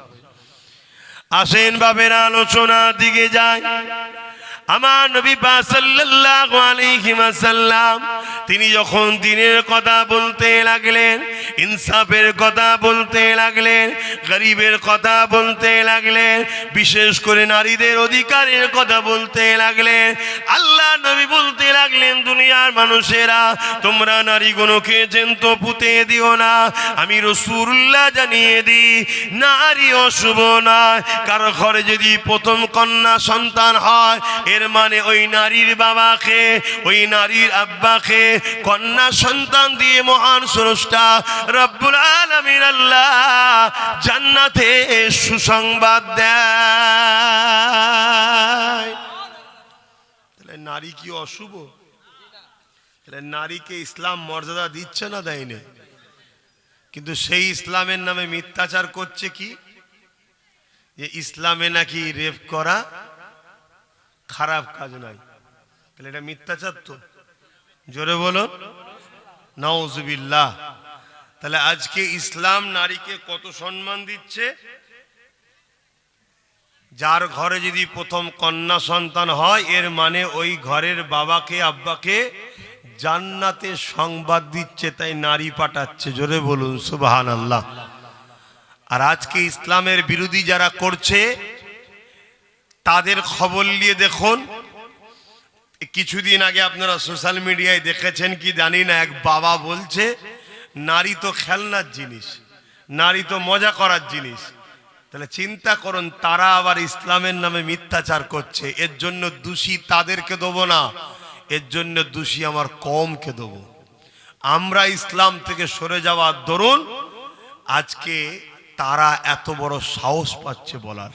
আসেন বাবের আলোচনার দিকে যাই। আমার নবী পাক সাল্লাল্লাহু আলাইহি ওয়াসাল্লাম তিনি যখন দ্বীনের কথা বলতে লাগলেন, ইনসাফের কথা বলতে লাগলেন, গরিবের কথা বলতে লাগলেন, বিশেষ করে নারীদের অধিকারের কথা বলতে লাগলেন, আল্লাহ নবী বলতে লাগলেন দুনিয়ার মানুষেরা তোমরা নারীগুলোকে জ্যান্ত পুঁতে দিও না। আমি রাসূলুল্লাহ জানিয়ে দিই নারী অশুভ নয়। কারো ঘরে যদি প্রথম কন্যা সন্তান হয়, এর মানে ওই নারীর বাবাকে, ওই নারীর আব্বাকে কন্যা সন্তান দিয়ে মহান স্রষ্টা রব্বুল আলামিন আল্লাহ জান্নাতে সুসংবাদ দেয়। তাহলে নারী কি অশুভ? তাহলে নারীকে ইসলাম মর্যাদা দিচ্ছে না, দেয়নি? কিন্তু সেই ইসলামের নামে মিথ্যাচার করছে কি, যে ইসলামে নাকি রেপ করা খারাপ কাজ নয়। তাহলে এটা মিথ্যাচার তো। জোরে বলো নাউজুবিল্লাহ। তাহলে আজকে ইসলাম নারীকে কত সম্মান দিচ্ছে। যার ঘরে যদি প্রথম কন্যা সন্তান হয়, এর মানে ওই ঘরের বাবাকে আব্বাকে জান্নাতে সংবাদ দিচ্ছে, তাই নারী পাঠাচ্ছে। জোরে বলুন সুবহানাল্লাহ। আর আজকে ইসলামের বিরোধী যারা করছে তাদের খবর নিয়ে দেখুন। কিছুদিন আগে আপনারা সোশ্যাল মিডিয়ায় দেখেছেন কি জানি না, এক বাবা বলছে নারী তো খেলনার জিনিস, নারী তো মজা করার জিনিস। তাহলে চিন্তা করুন, তারা আবার ইসলামের নামে মিথ্যাচার করছে। এর জন্য দোষী তাদেরকে দেবো না, এর জন্য দোষী আমার কওমকে দেবো। আমরা ইসলাম থেকে সরে যাওয়ার দরুন আজকে তারা এত বড় সাহস পাচ্ছে বলার।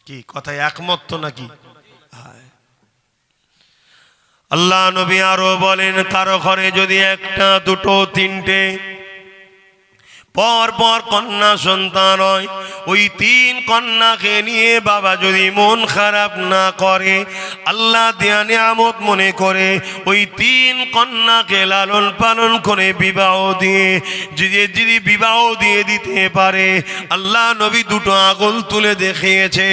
কি কথায় একমত তো নাকি? আল্লাহ নবী আরো বলেন, কারো ঘরে যদি একটা দুটো তিনটে পর পর কন্যা সন্তান হয়, ওই তিন কন্যাকে নিয়ে বাবা যদি মন খারাপ না করে, আল্লাহ দেয়া নিয়ামত মনে করে ওই তিন কন্যাকে লালন পালন করে বিবাহ দিয়ে যদি বিবাহ দিয়ে দিতে পারে, আল্লাহ নবী দুটো আঙুল তুলে দেখিয়েছে,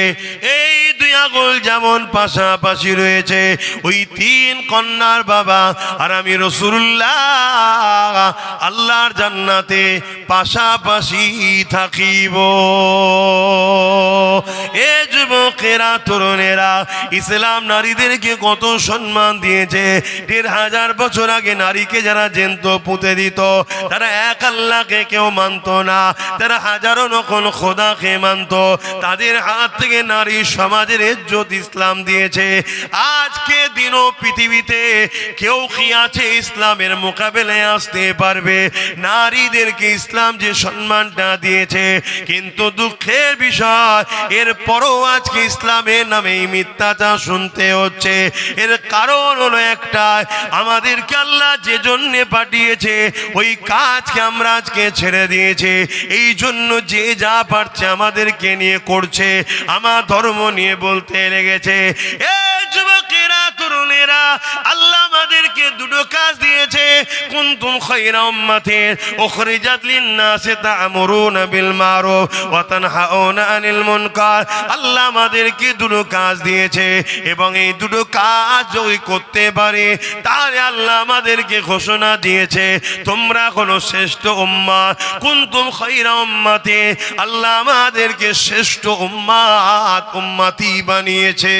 এই দুই আঙুল যেমন পাশাপাশি রয়েছে, ওই তিন কন্যার বাবা আর আমি রাসূলুল্লাহ আল্লাহর জান্নাতে পাশাপাশি থাকিব। এ যুবকেরা, তরুণেরা, ইসলাম নারীদেরকে কত সম্মান দিয়েছে। ১৫০০ বছর আগে নারীকে যারা জ্যান্ত পুঁতে দিত, তারা এক আল্লাহকে কেউ মানত না, তারা হাজারো নকল খোদাকে মানত। তাদের হাত থেকে নারী সমাজের ইজ্জত ইসলাম দিয়েছে। আজকে দিনও পৃথিবীতে কেউ কি আছে ইসলামের মোকাবেলায় আসতে পারবে? নারীদেরকে ইসলাম যে সম্মানটা দিয়েছে, কিন্তু দুঃখের বিষয় এরপরও আজকে ইসলামের নামে মিথ্যাচার শুনতে হচ্ছে। এর কারণ হলো একটাই, আমাদেরকে আল্লাহ যে জন্যে পাঠিয়েছে ওই কাজকে আমরা আজকে ছেড়ে দিয়েছে। এই জন্য যে যা পারছে আমাদেরকে নিয়ে করছে, আমার ধর্ম নিয়ে বলতে লেগেছে। এই যুবকেরা, তরুণেরা, আল্লাহ আমাদেরকে দুটো কাজ দিয়েছে। কুনতুম খায়রা উম্মাতিন উখরিজাত লিন-নাসি তা'মুরুনা বিল মারুফ ওয়া তানহাউনা আনিল মুনকার। আল্লাহ আমাদেরকে দুটো কাজ দিয়েছে এবং এই দুটো কাজ যদি করতে পারি, তাহলে আল্লাহ আমাদেরকে ঘোষণা দিয়েছে তোমরা হলো শ্রেষ্ঠ উম্মাত। কুনতুম খায়রা উম্মাতিন, আল্লাহ আমাদেরকে শ্রেষ্ঠ উম্মতি বানিয়েছে।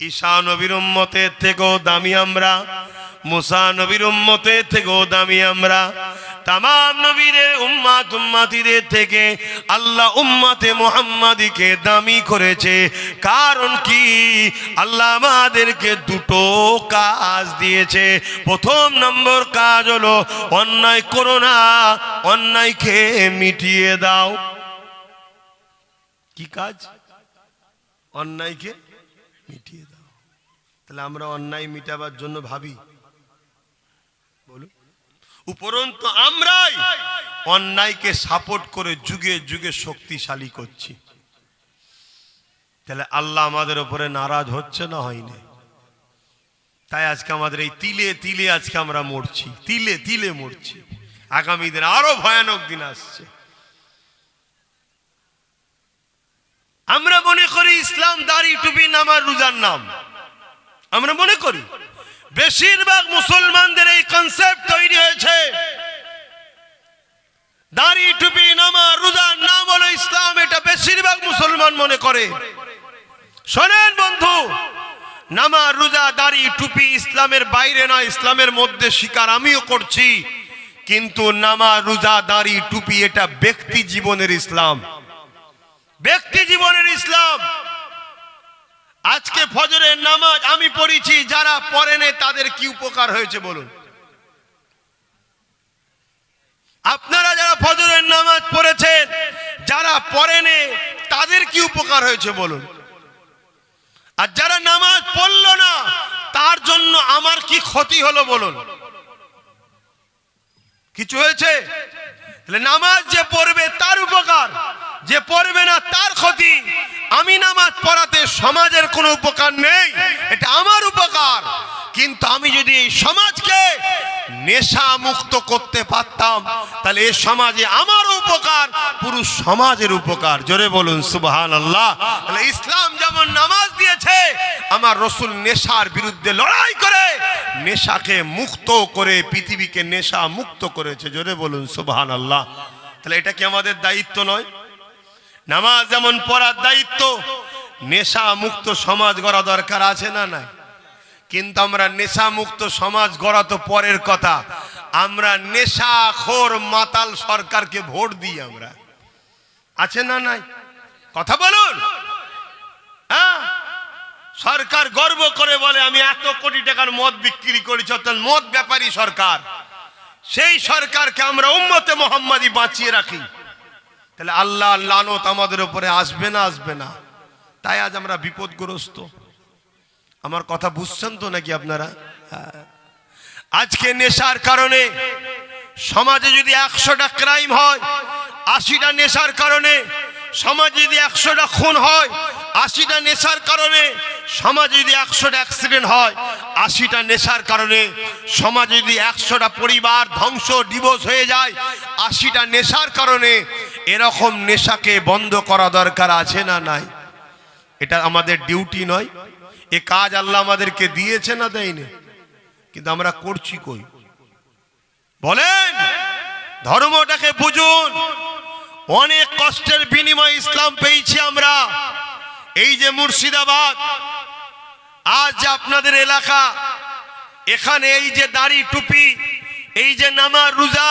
ঈসা নবীর উম্মতের থেকেও দামি আমরা, মুসা নবীর উম্মতের থেকেও দামি আমরা। তামাম নবীদের উম্মতিদের থেকে আল্লাহ উম্মতে মুহাম্মাদিকে দামি করেছে। কারণ কি? আল্লাহ আমাদেরকে দুটো কাজ দিয়েছে। প্রথম নম্বর কাজ হলো অন্যায় করো না, অন্যায়কে মিটিয়ে দাও। কি কাজ? অন্যায়কে মিটিয়ে দাও। তাহলে আমরা অন্যায় মিটাবার জন্য ভাবি, বলুন? উপরন্তু আমরাই অন্যায়কে সাপোর্ট করে যুগে যুগে শক্তিশালী করছি। তাহলে আল্লাহ আমাদের উপরে নারাজ হচ্ছে না? হয়নি। তাই আজকে আমাদের এই তিলে তিলে আজকে আমরা মরছি, তিলে তিলে মরছি। আগামী দিন আরো ভয়ানক দিন আসছে। আমরা মনে করি ইসলাম দাড়ি টুপি নামাজ রোজার নাম। আমরা মনে করি বেশিরভাগ মুসলমানদের এই কনসেপ্ট তৈরি হয়েছে, দাড়ি টুপি নামাজ রোজার নাম হলো ইসলাম। এটা বেশিরভাগ মুসলমান মনে করে। শোনেন বন্ধু, নামাজ রোজা দাড়ি টুপি ইসলামের বাইরে নয়, ইসলামের মধ্যে স্বীকার আমিও করছি। কিন্তু নামাজ রোজা দাড়ি টুপি এটা ব্যক্তি জীবনের ইসলাম, ব্যক্তি জীবনের ইসলাম। আজকে ফজরের নামাজ আমি পড়েছি, যারা পড়েনি তাদের কি উপকার হয়েছে বলুন? আপনারা যারা ফজরের নামাজ পড়েছেন, যারা পড়েনি তাদের কি উপকার হয়েছে বলুন? আর যারা নামাজ পড়লো না তার জন্য আমার কি ক্ষতি হলো বলুন? কিছু হয়েছে? তাহলে নামাজ যে পড়বে তার উপকার, যে পড়বে না তার ক্ষতি। আমি নামাজ পড়াতে সমাজের কোনো উপকার নেই, এটা আমার উপকার। কিন্তু আমি যদি এই সমাজকে নেশা মুক্ত করতে পারতাম, তাহলে এই সমাজে আমার উপকার, পুরো সমাজের উপকার। জোরে বলুন সুবহানাল্লাহ। তাহলে ইসলাম যেমন নামাজ দিয়েছে, আমার রাসূল নেশার বিরুদ্ধে লড়াই করে নেশাকে মুক্ত করে পৃথিবীকে নেশা মুক্ত করেছে। জোরে বলুন সুবহানাল্লাহ। তাহলে এটা কি আমাদের দায়িত্ব নয়? নামাজ যেমন পড়ার দায়িত্ব, নেশা মুক্ত সমাজ গড়া দরকার আছে না নাই? কিন্তু আমরা নেশা মুক্ত সমাজ গড়া তো পরের কথা, আমরা নেশাখোর মাতাল সরকারকে ভোট দিই। আমরা আছে না নাই? কথা বলুন। হ্যাঁ, সরকার গর্ব করে বলে আমি এত কোটি টাকার মদ বিক্রি করেছি, অর্থাৎ মদ ব্যাপারী সরকার। সেই সরকারকে আমরা উম্মতে মুহাম্মাদি বাঁচিয়ে রাখি, তাহলে আল্লাহর লানত আমাদের উপরে আসবে না? আসবে না। তাই আজ আমরা বিপদগ্রস্ত। আমার কথা বুঝছেন তো নাকি আপনারা? আজকে নেশার কারণে সমাজে যদি 100টা ক্রাইম হয়, 80টা নেশার কারণে। সমাজে যদি 100টা খুন হয়, 80টা নেশার কারণে। সমাজে যদি 100টা অ্যাক্সিডেন্ট হয়, 80টা নেশার কারণে। সমাজে যদি 100টা পরিবার ধ্বংস, ডিভোর্স হয়ে যায়, 80টা নেশার কারণে। এরকম নেশাকে বন্ধ করা দরকার আছে না নাই? এটা আমাদের ডিউটি নয়? এ কাজ আল্লাহ আমাদেরকে দিয়েছে না দেয়নি? কিন্তু আমরা করছি কই? বলেন, ধর্মটাকে বুঝুন। অনেক কষ্টের বিনিময়ে ইসলাম পেয়েছি আমরা। এই যে মুর্শিদাবাদ, আজ যে আপনাদের এলাকা, এখানে এই যে দাড়ি টুপি, এই যে নামাজ রোজা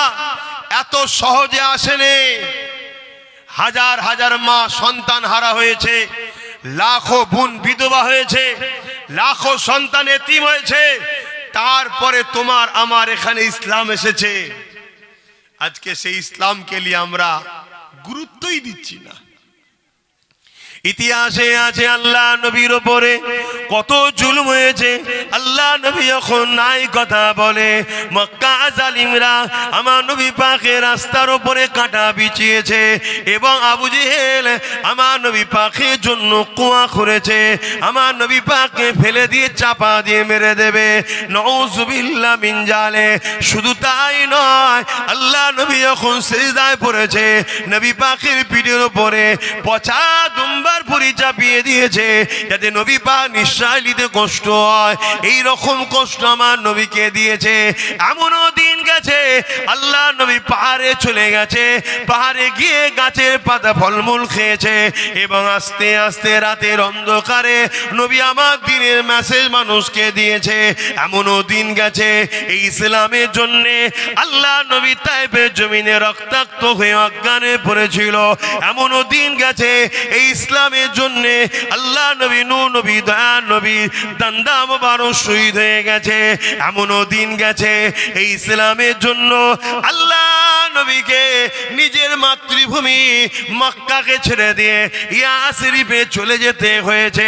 এত সহজে আসেনি। হাজার হাজার মা সন্তান হারা হয়েছে, লাখো বোন বিধবা হয়েছে, লাখো সন্তান এতিম হয়েছে। তারপরে তোমার আমার এখানে ইসলাম এসেছে। আজকে সেই ইসলামকে নিয়ে আমরা গুরুত্বই দিচ্ছি না। ইতিহাসে আছে আল্লাহ নবীর উপরে কত জুলুম হয়েছে। আল্লাহ নবী যখন নাই কথা বলে, মক্কা জালিমরা আমার নবী পাকের রাস্তার উপরে কাঁটা বিছিয়েছে এবং আবু জেহেল আমার নবী পাকের জন্য কুয়া করেছে। আমার নবী পাককে ফেলে দিয়ে চাপা দিয়ে মেরে দেবে, নাউযুবিল্লাহ মিন জালে। শুধু তাই নয়, আল্লাহ নবী যখন সিজদায় পড়েছে, নবী পাকের পিঠের উপরে পচা দুম্বার পুরি চাপিয়ে দিয়েছে, যাতে নবী পাক নিঃশ্বাস নিতে কষ্ট হয়। এই রকম কষ্ট আমার নবীকে দিয়েছে। এমনও দিন গেছে আল্লাহ নবী পাহাড়ে চলে গেছে, পাহাড়ে গিয়ে গাছের পাতা ফলমূল খেয়েছে এবং আস্তে আস্তে রাতের অন্ধকারে নবী আমার দিনের মেসেজ মানুষকে দিয়েছে। এমনও দিন গেছে এই ইসলামের জন্যে আল্লাহ নবী তায়েফের জমিনে রক্তাক্ত হয়ে অজ্ঞানে পড়েছিল। এমনও দিন গেছে এই ইসলামের জন্যে আল্লাহ নবী, নূহ নবী, দয়া নবী দান্দা মুবারক শহীদ হয়ে গেছে। এমনও দিন গেছে এই ইসলামের জন্য আল্লাহ নবীকে নিজের মাতৃভূমি মক্কাকে ছেড়ে দিয়ে ইয়াসরিফে চলে যেতে হয়েছে।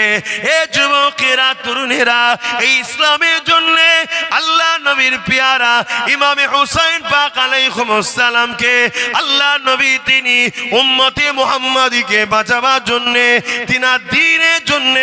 এ যুবকেরা, তরুণেরা, এই ইসলামের জন্য আল্লাহ নবীর পেয়ারা ইমামে হুসাইন পাক আলাইহিস সালামকে আল্লাহ নবী তিনি উম্মতে মুহাম্মাদিকে বাঁচাবার জন্য, তিনার দ্বীনের জন্য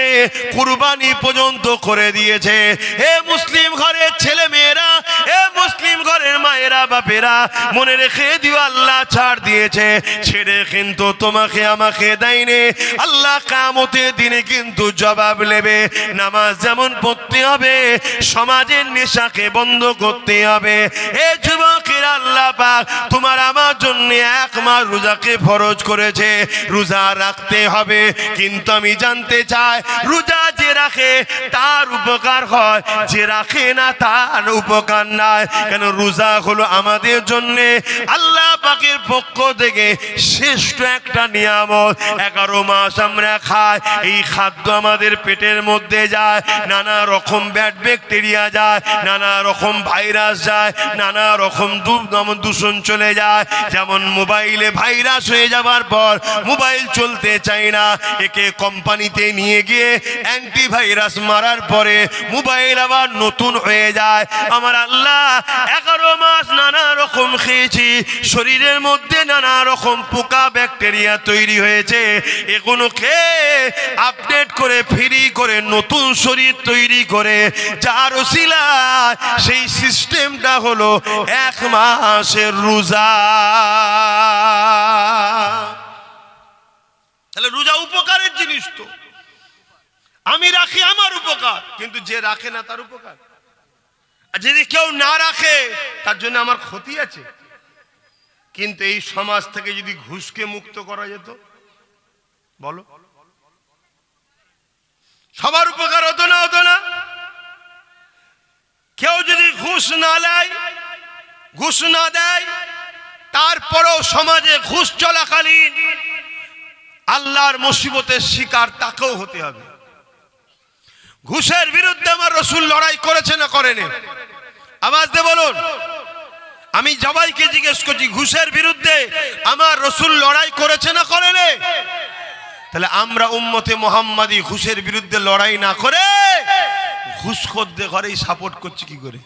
কুরবানি পর্যন্ত করে দিয়েছে। হে মুসলিম ঘরের ছেলে মেয়েরা, হে মুসলিম ঘরের মায়েরা, বাপেরা, মনে রেখে দিও আল্লাহ ছাড় দিয়েছে, ছেড়ে কিন্তু তোমাকে আমাকে দেয়নি। আল্লাহ কিয়ামতের দিনে কিন্তু জবাব নেবে। নামাজ যেমন পড়তে হবে, সমাজের নেশাকে বন্ধ করতে হবে। হে যুবকেরা, আল্লাহ পাক তোমার আমার জন্য 1 মাস রোজাকে ফরজ করেছে, রোজা রাখতে হবে। কিন্তু আমি জানতে চাই, রোজা যে রাখে তার উপকার হয়, যে রাখে না তার উপকার নাই কেন? রোজা হলো আমাদের জন্য আল্লাহ পাকের পক্ষ থেকে শ্রেষ্ঠ একটা নিয়ামত। 11 মাস আমরা খাই, এই খাদ্য আমাদের পেটের মধ্যে যায়, নানা রকম ব্যাড ব্যাকটেরিয়া যায়, নানা রকম ভাইরাস যায়, নানা রকম দূষণ চলে যায়। যেমন মোবাইলে ভাইরাস হয়ে যাবার পর মোবাইল চলতে চায় না, একে কোম্পানিতে নিয়ে গিয়ে অ্যান্টিভাইরাস মারার পরে মোবাইল আবার নতুন হয়ে যায়। আমার আল্লাহ 11 মাস নানা রকম খেয়েছি, শরীরের মধ্যে নানা রকম পোকা ব্যাকটেরিয়া তৈরি হয়েছে, এগুলো খেয়ে আপডেট করে ফ্রি করে নতুন শরীর তৈরি করে, যার ওসিলায় সেই সিস্টেমটা হলো 1 মাসের রোজা। তাহলে রোজা উপকারের জিনিস তো। আমি রাখি আমার উপকার, কিন্তু যে রাখে না তার উপকার। আর যদি কেউ না রাখে তার জন্য আমার ক্ষতি আছে। কিন্তু এই সমাজ থেকে যদি ঘুষকে মুক্ত করা যেত, বলো সবার উপকার হতো না? হতো না? কেউ যদি ঘুষ না নেয়, ঘুষ না দেয়, তারপরেও সমাজে ঘুষ চলাকালীন আল্লাহর মুসিবতের শিকার তাকেও হতে হবে। ঘুষের বিরুদ্ধে আমার রসুল লড়াই করেছে না করেনি? আওয়াজ দিয়ে বলুন। আমি সবাইকে জিজ্ঞেস করছি, ঘুষের বিরুদ্ধে আমার রসুল লড়াই করেছে না করেনি? তাহলে আমরা উম্মতে মুহাম্মাদি ঘুষের বিরুদ্ধে লড়াই না করে ঘুষখোরদের ঘরেই সাপোর্ট করছি কি করে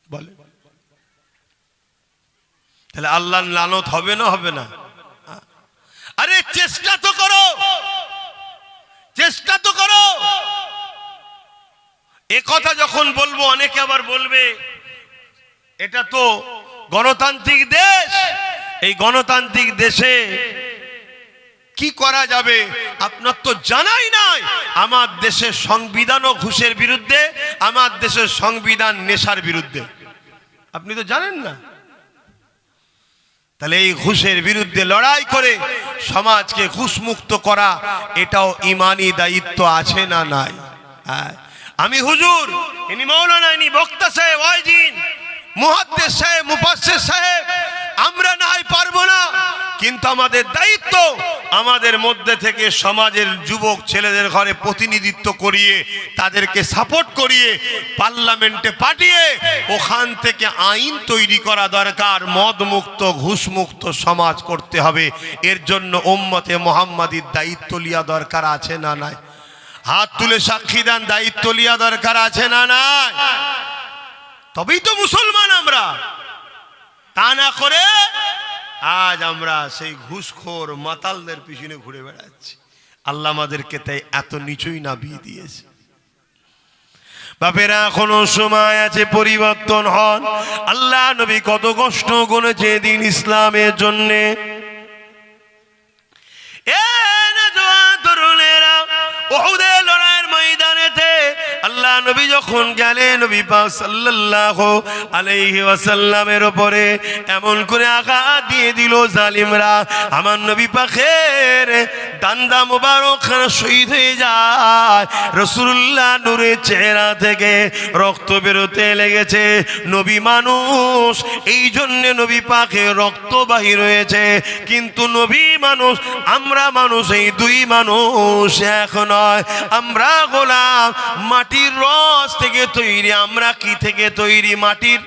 বলে? তাহলে আল্লাহর লানত হবে না হবে না? আরে চেষ্টা তো করো, চেষ্টা তো করো। এ কথা যখন বলবো অনেকে আবার বলবে এটা তো গণতান্ত্রিক দেশ, এই গণতান্ত্রিক দেশে কি করা যাবে? আপনার তো জানাই নাই আমার দেশের সংবিধানও ঘুষের বিরুদ্ধে, আমার দেশের সংবিধান নেশার বিরুদ্ধে, আপনি তো জানেন না। তাহলে এই ঘুষের বিরুদ্ধে লড়াই করে সমাজকে ঘুষমুক্ত করা এটাও ইমানি দায়িত্ব আছে না নাই? হ্যাঁ, আমি হুজুর, ইনি মাওলানা, ইনি বক্তা সাহেব, ওয়াইজিন, মুহাদ্দিস সাহেব, মুফাসসির সাহেব, আমরা নাই পারবো না, কিন্তু আমাদের দায়িত্ব আমাদের মধ্যে থেকে সমাজের যুবক ছেলেদের ঘরে প্রতিনিধিত্ব করিয়ে তাদেরকে সাপোর্ট করিয়ে পার্লামেন্টে পাঠিয়ে ওখান থেকে আইন তৈরি করা দরকার, মদমুক্ত ঘুষমুক্ত সমাজ করতে হবে। এর জন্য উম্মতে মুহাম্মাদির দায়িত্ব লিয়া দরকার আছে না নাই? হাত তুলে সাক্ষী দেন, দায়িত্ব লিয়া দরকার আছে না নাই? তবেই তো মুসলমান আমরা। তা না করে আজ আমরা সেই ঘুষখোর মাতালদের পিছনে ঘুরে বেড়াচ্ছি। আল্লাহ আমাদেরকে তাই এত নিচুই নামিয়ে দিয়েছে। বাপেরা এখনো সময় আছে, পরিবর্তন হন। আল্লাহ নবী কত কষ্ট করেছে দিন ইসলামের জন্যে। উহুদের লড়াইয়ের ময়দানেতে আল্লাহ নবী যখন গেলেন, নবী পাক সাল্লাল্লাহু আলাইহি ওয়াসাল্লামের উপরে এমন করে আঘাত দিয়ে দিল জালিমরা, আমার নবী পাকের দান্দা মুবারক শহীদ হয়ে যায়। রাসূলুল্লাহ নূরের চেহারা থেকে রক্ত বেরোতে লেগেছে। নবী মানুষ, এই জন্য নবী পাকের রক্ত বাহির হয়েছে, কিন্তু নবী মানুষ, আমরা মানুষ, এই দুই মানুষ এক নয়। আমরা গোলাম, মাটির রস থেকে তৈরি। আমরা কি থেকে তৈরি? মাটির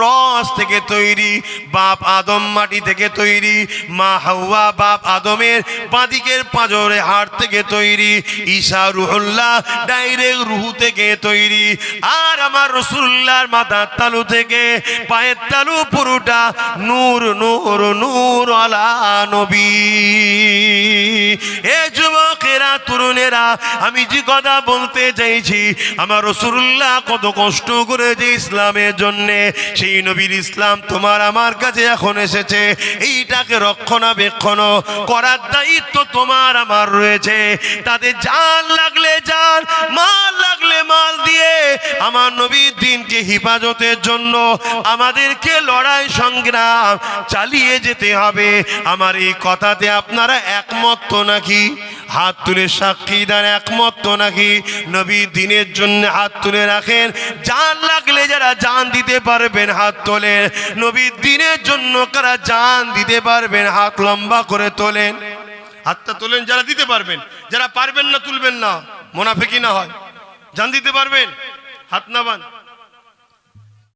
রস থেকে তৈরি। বাপ আদম মাটি থেকে তৈরি, মা হাওয়া বাপ আদমের বাঁদিকের পাঁজরে হাড় থেকে তৈরি। ঈসা রুহুল্লাহ ডাইরেক্ট রুহু থেকে তৈরি। আর আমার রাসূলুল্লাহর মাথার তালু থেকে পায়ের তালু পুরোটা নূর নূর নূর আলা নবী। এ যুবকেরা, তরুণেরা, আমি যে কথা বলতে চাইছি, আমার রাসূলুল্লাহ কত কষ্ট করেছে ইসলামের জন্যে। সেই নবীর ইসলাম তোমার আমার কাছে এখন এসেছে, এইটাকে রক্ষণাবেক্ষণ করার দায়িত্ব তোমার আমার রয়েছে। তাদের জান লাগলে জান, মাল লাগলে মাল দিয়ে আমার নবীর দিনকে হিফাজতের জন্য আমাদেরকে লড়াই সংগ্রাম চালিয়ে যেতে হবে। আমার এই কথাতে আপনারা একমত তো নাকি? হাত তুলে সাক্ষী দেন, একমত তো নাকি? নবীর দিনের জন্য হাত তুলে রাখেন। জান লাগলে যারা জান দিতে পারবেন হাত তোলেন। নবীর দিনের জন্য কারা জান দিতে পারবেন হাত লম্বা করে তোলেন। হাতটা তোলেন যারা দিতে পারবেন, যারা পারবেন না তুলবেন না, মুনাফিকি না হয়। জান দিতে পারবেন, হাত না বান।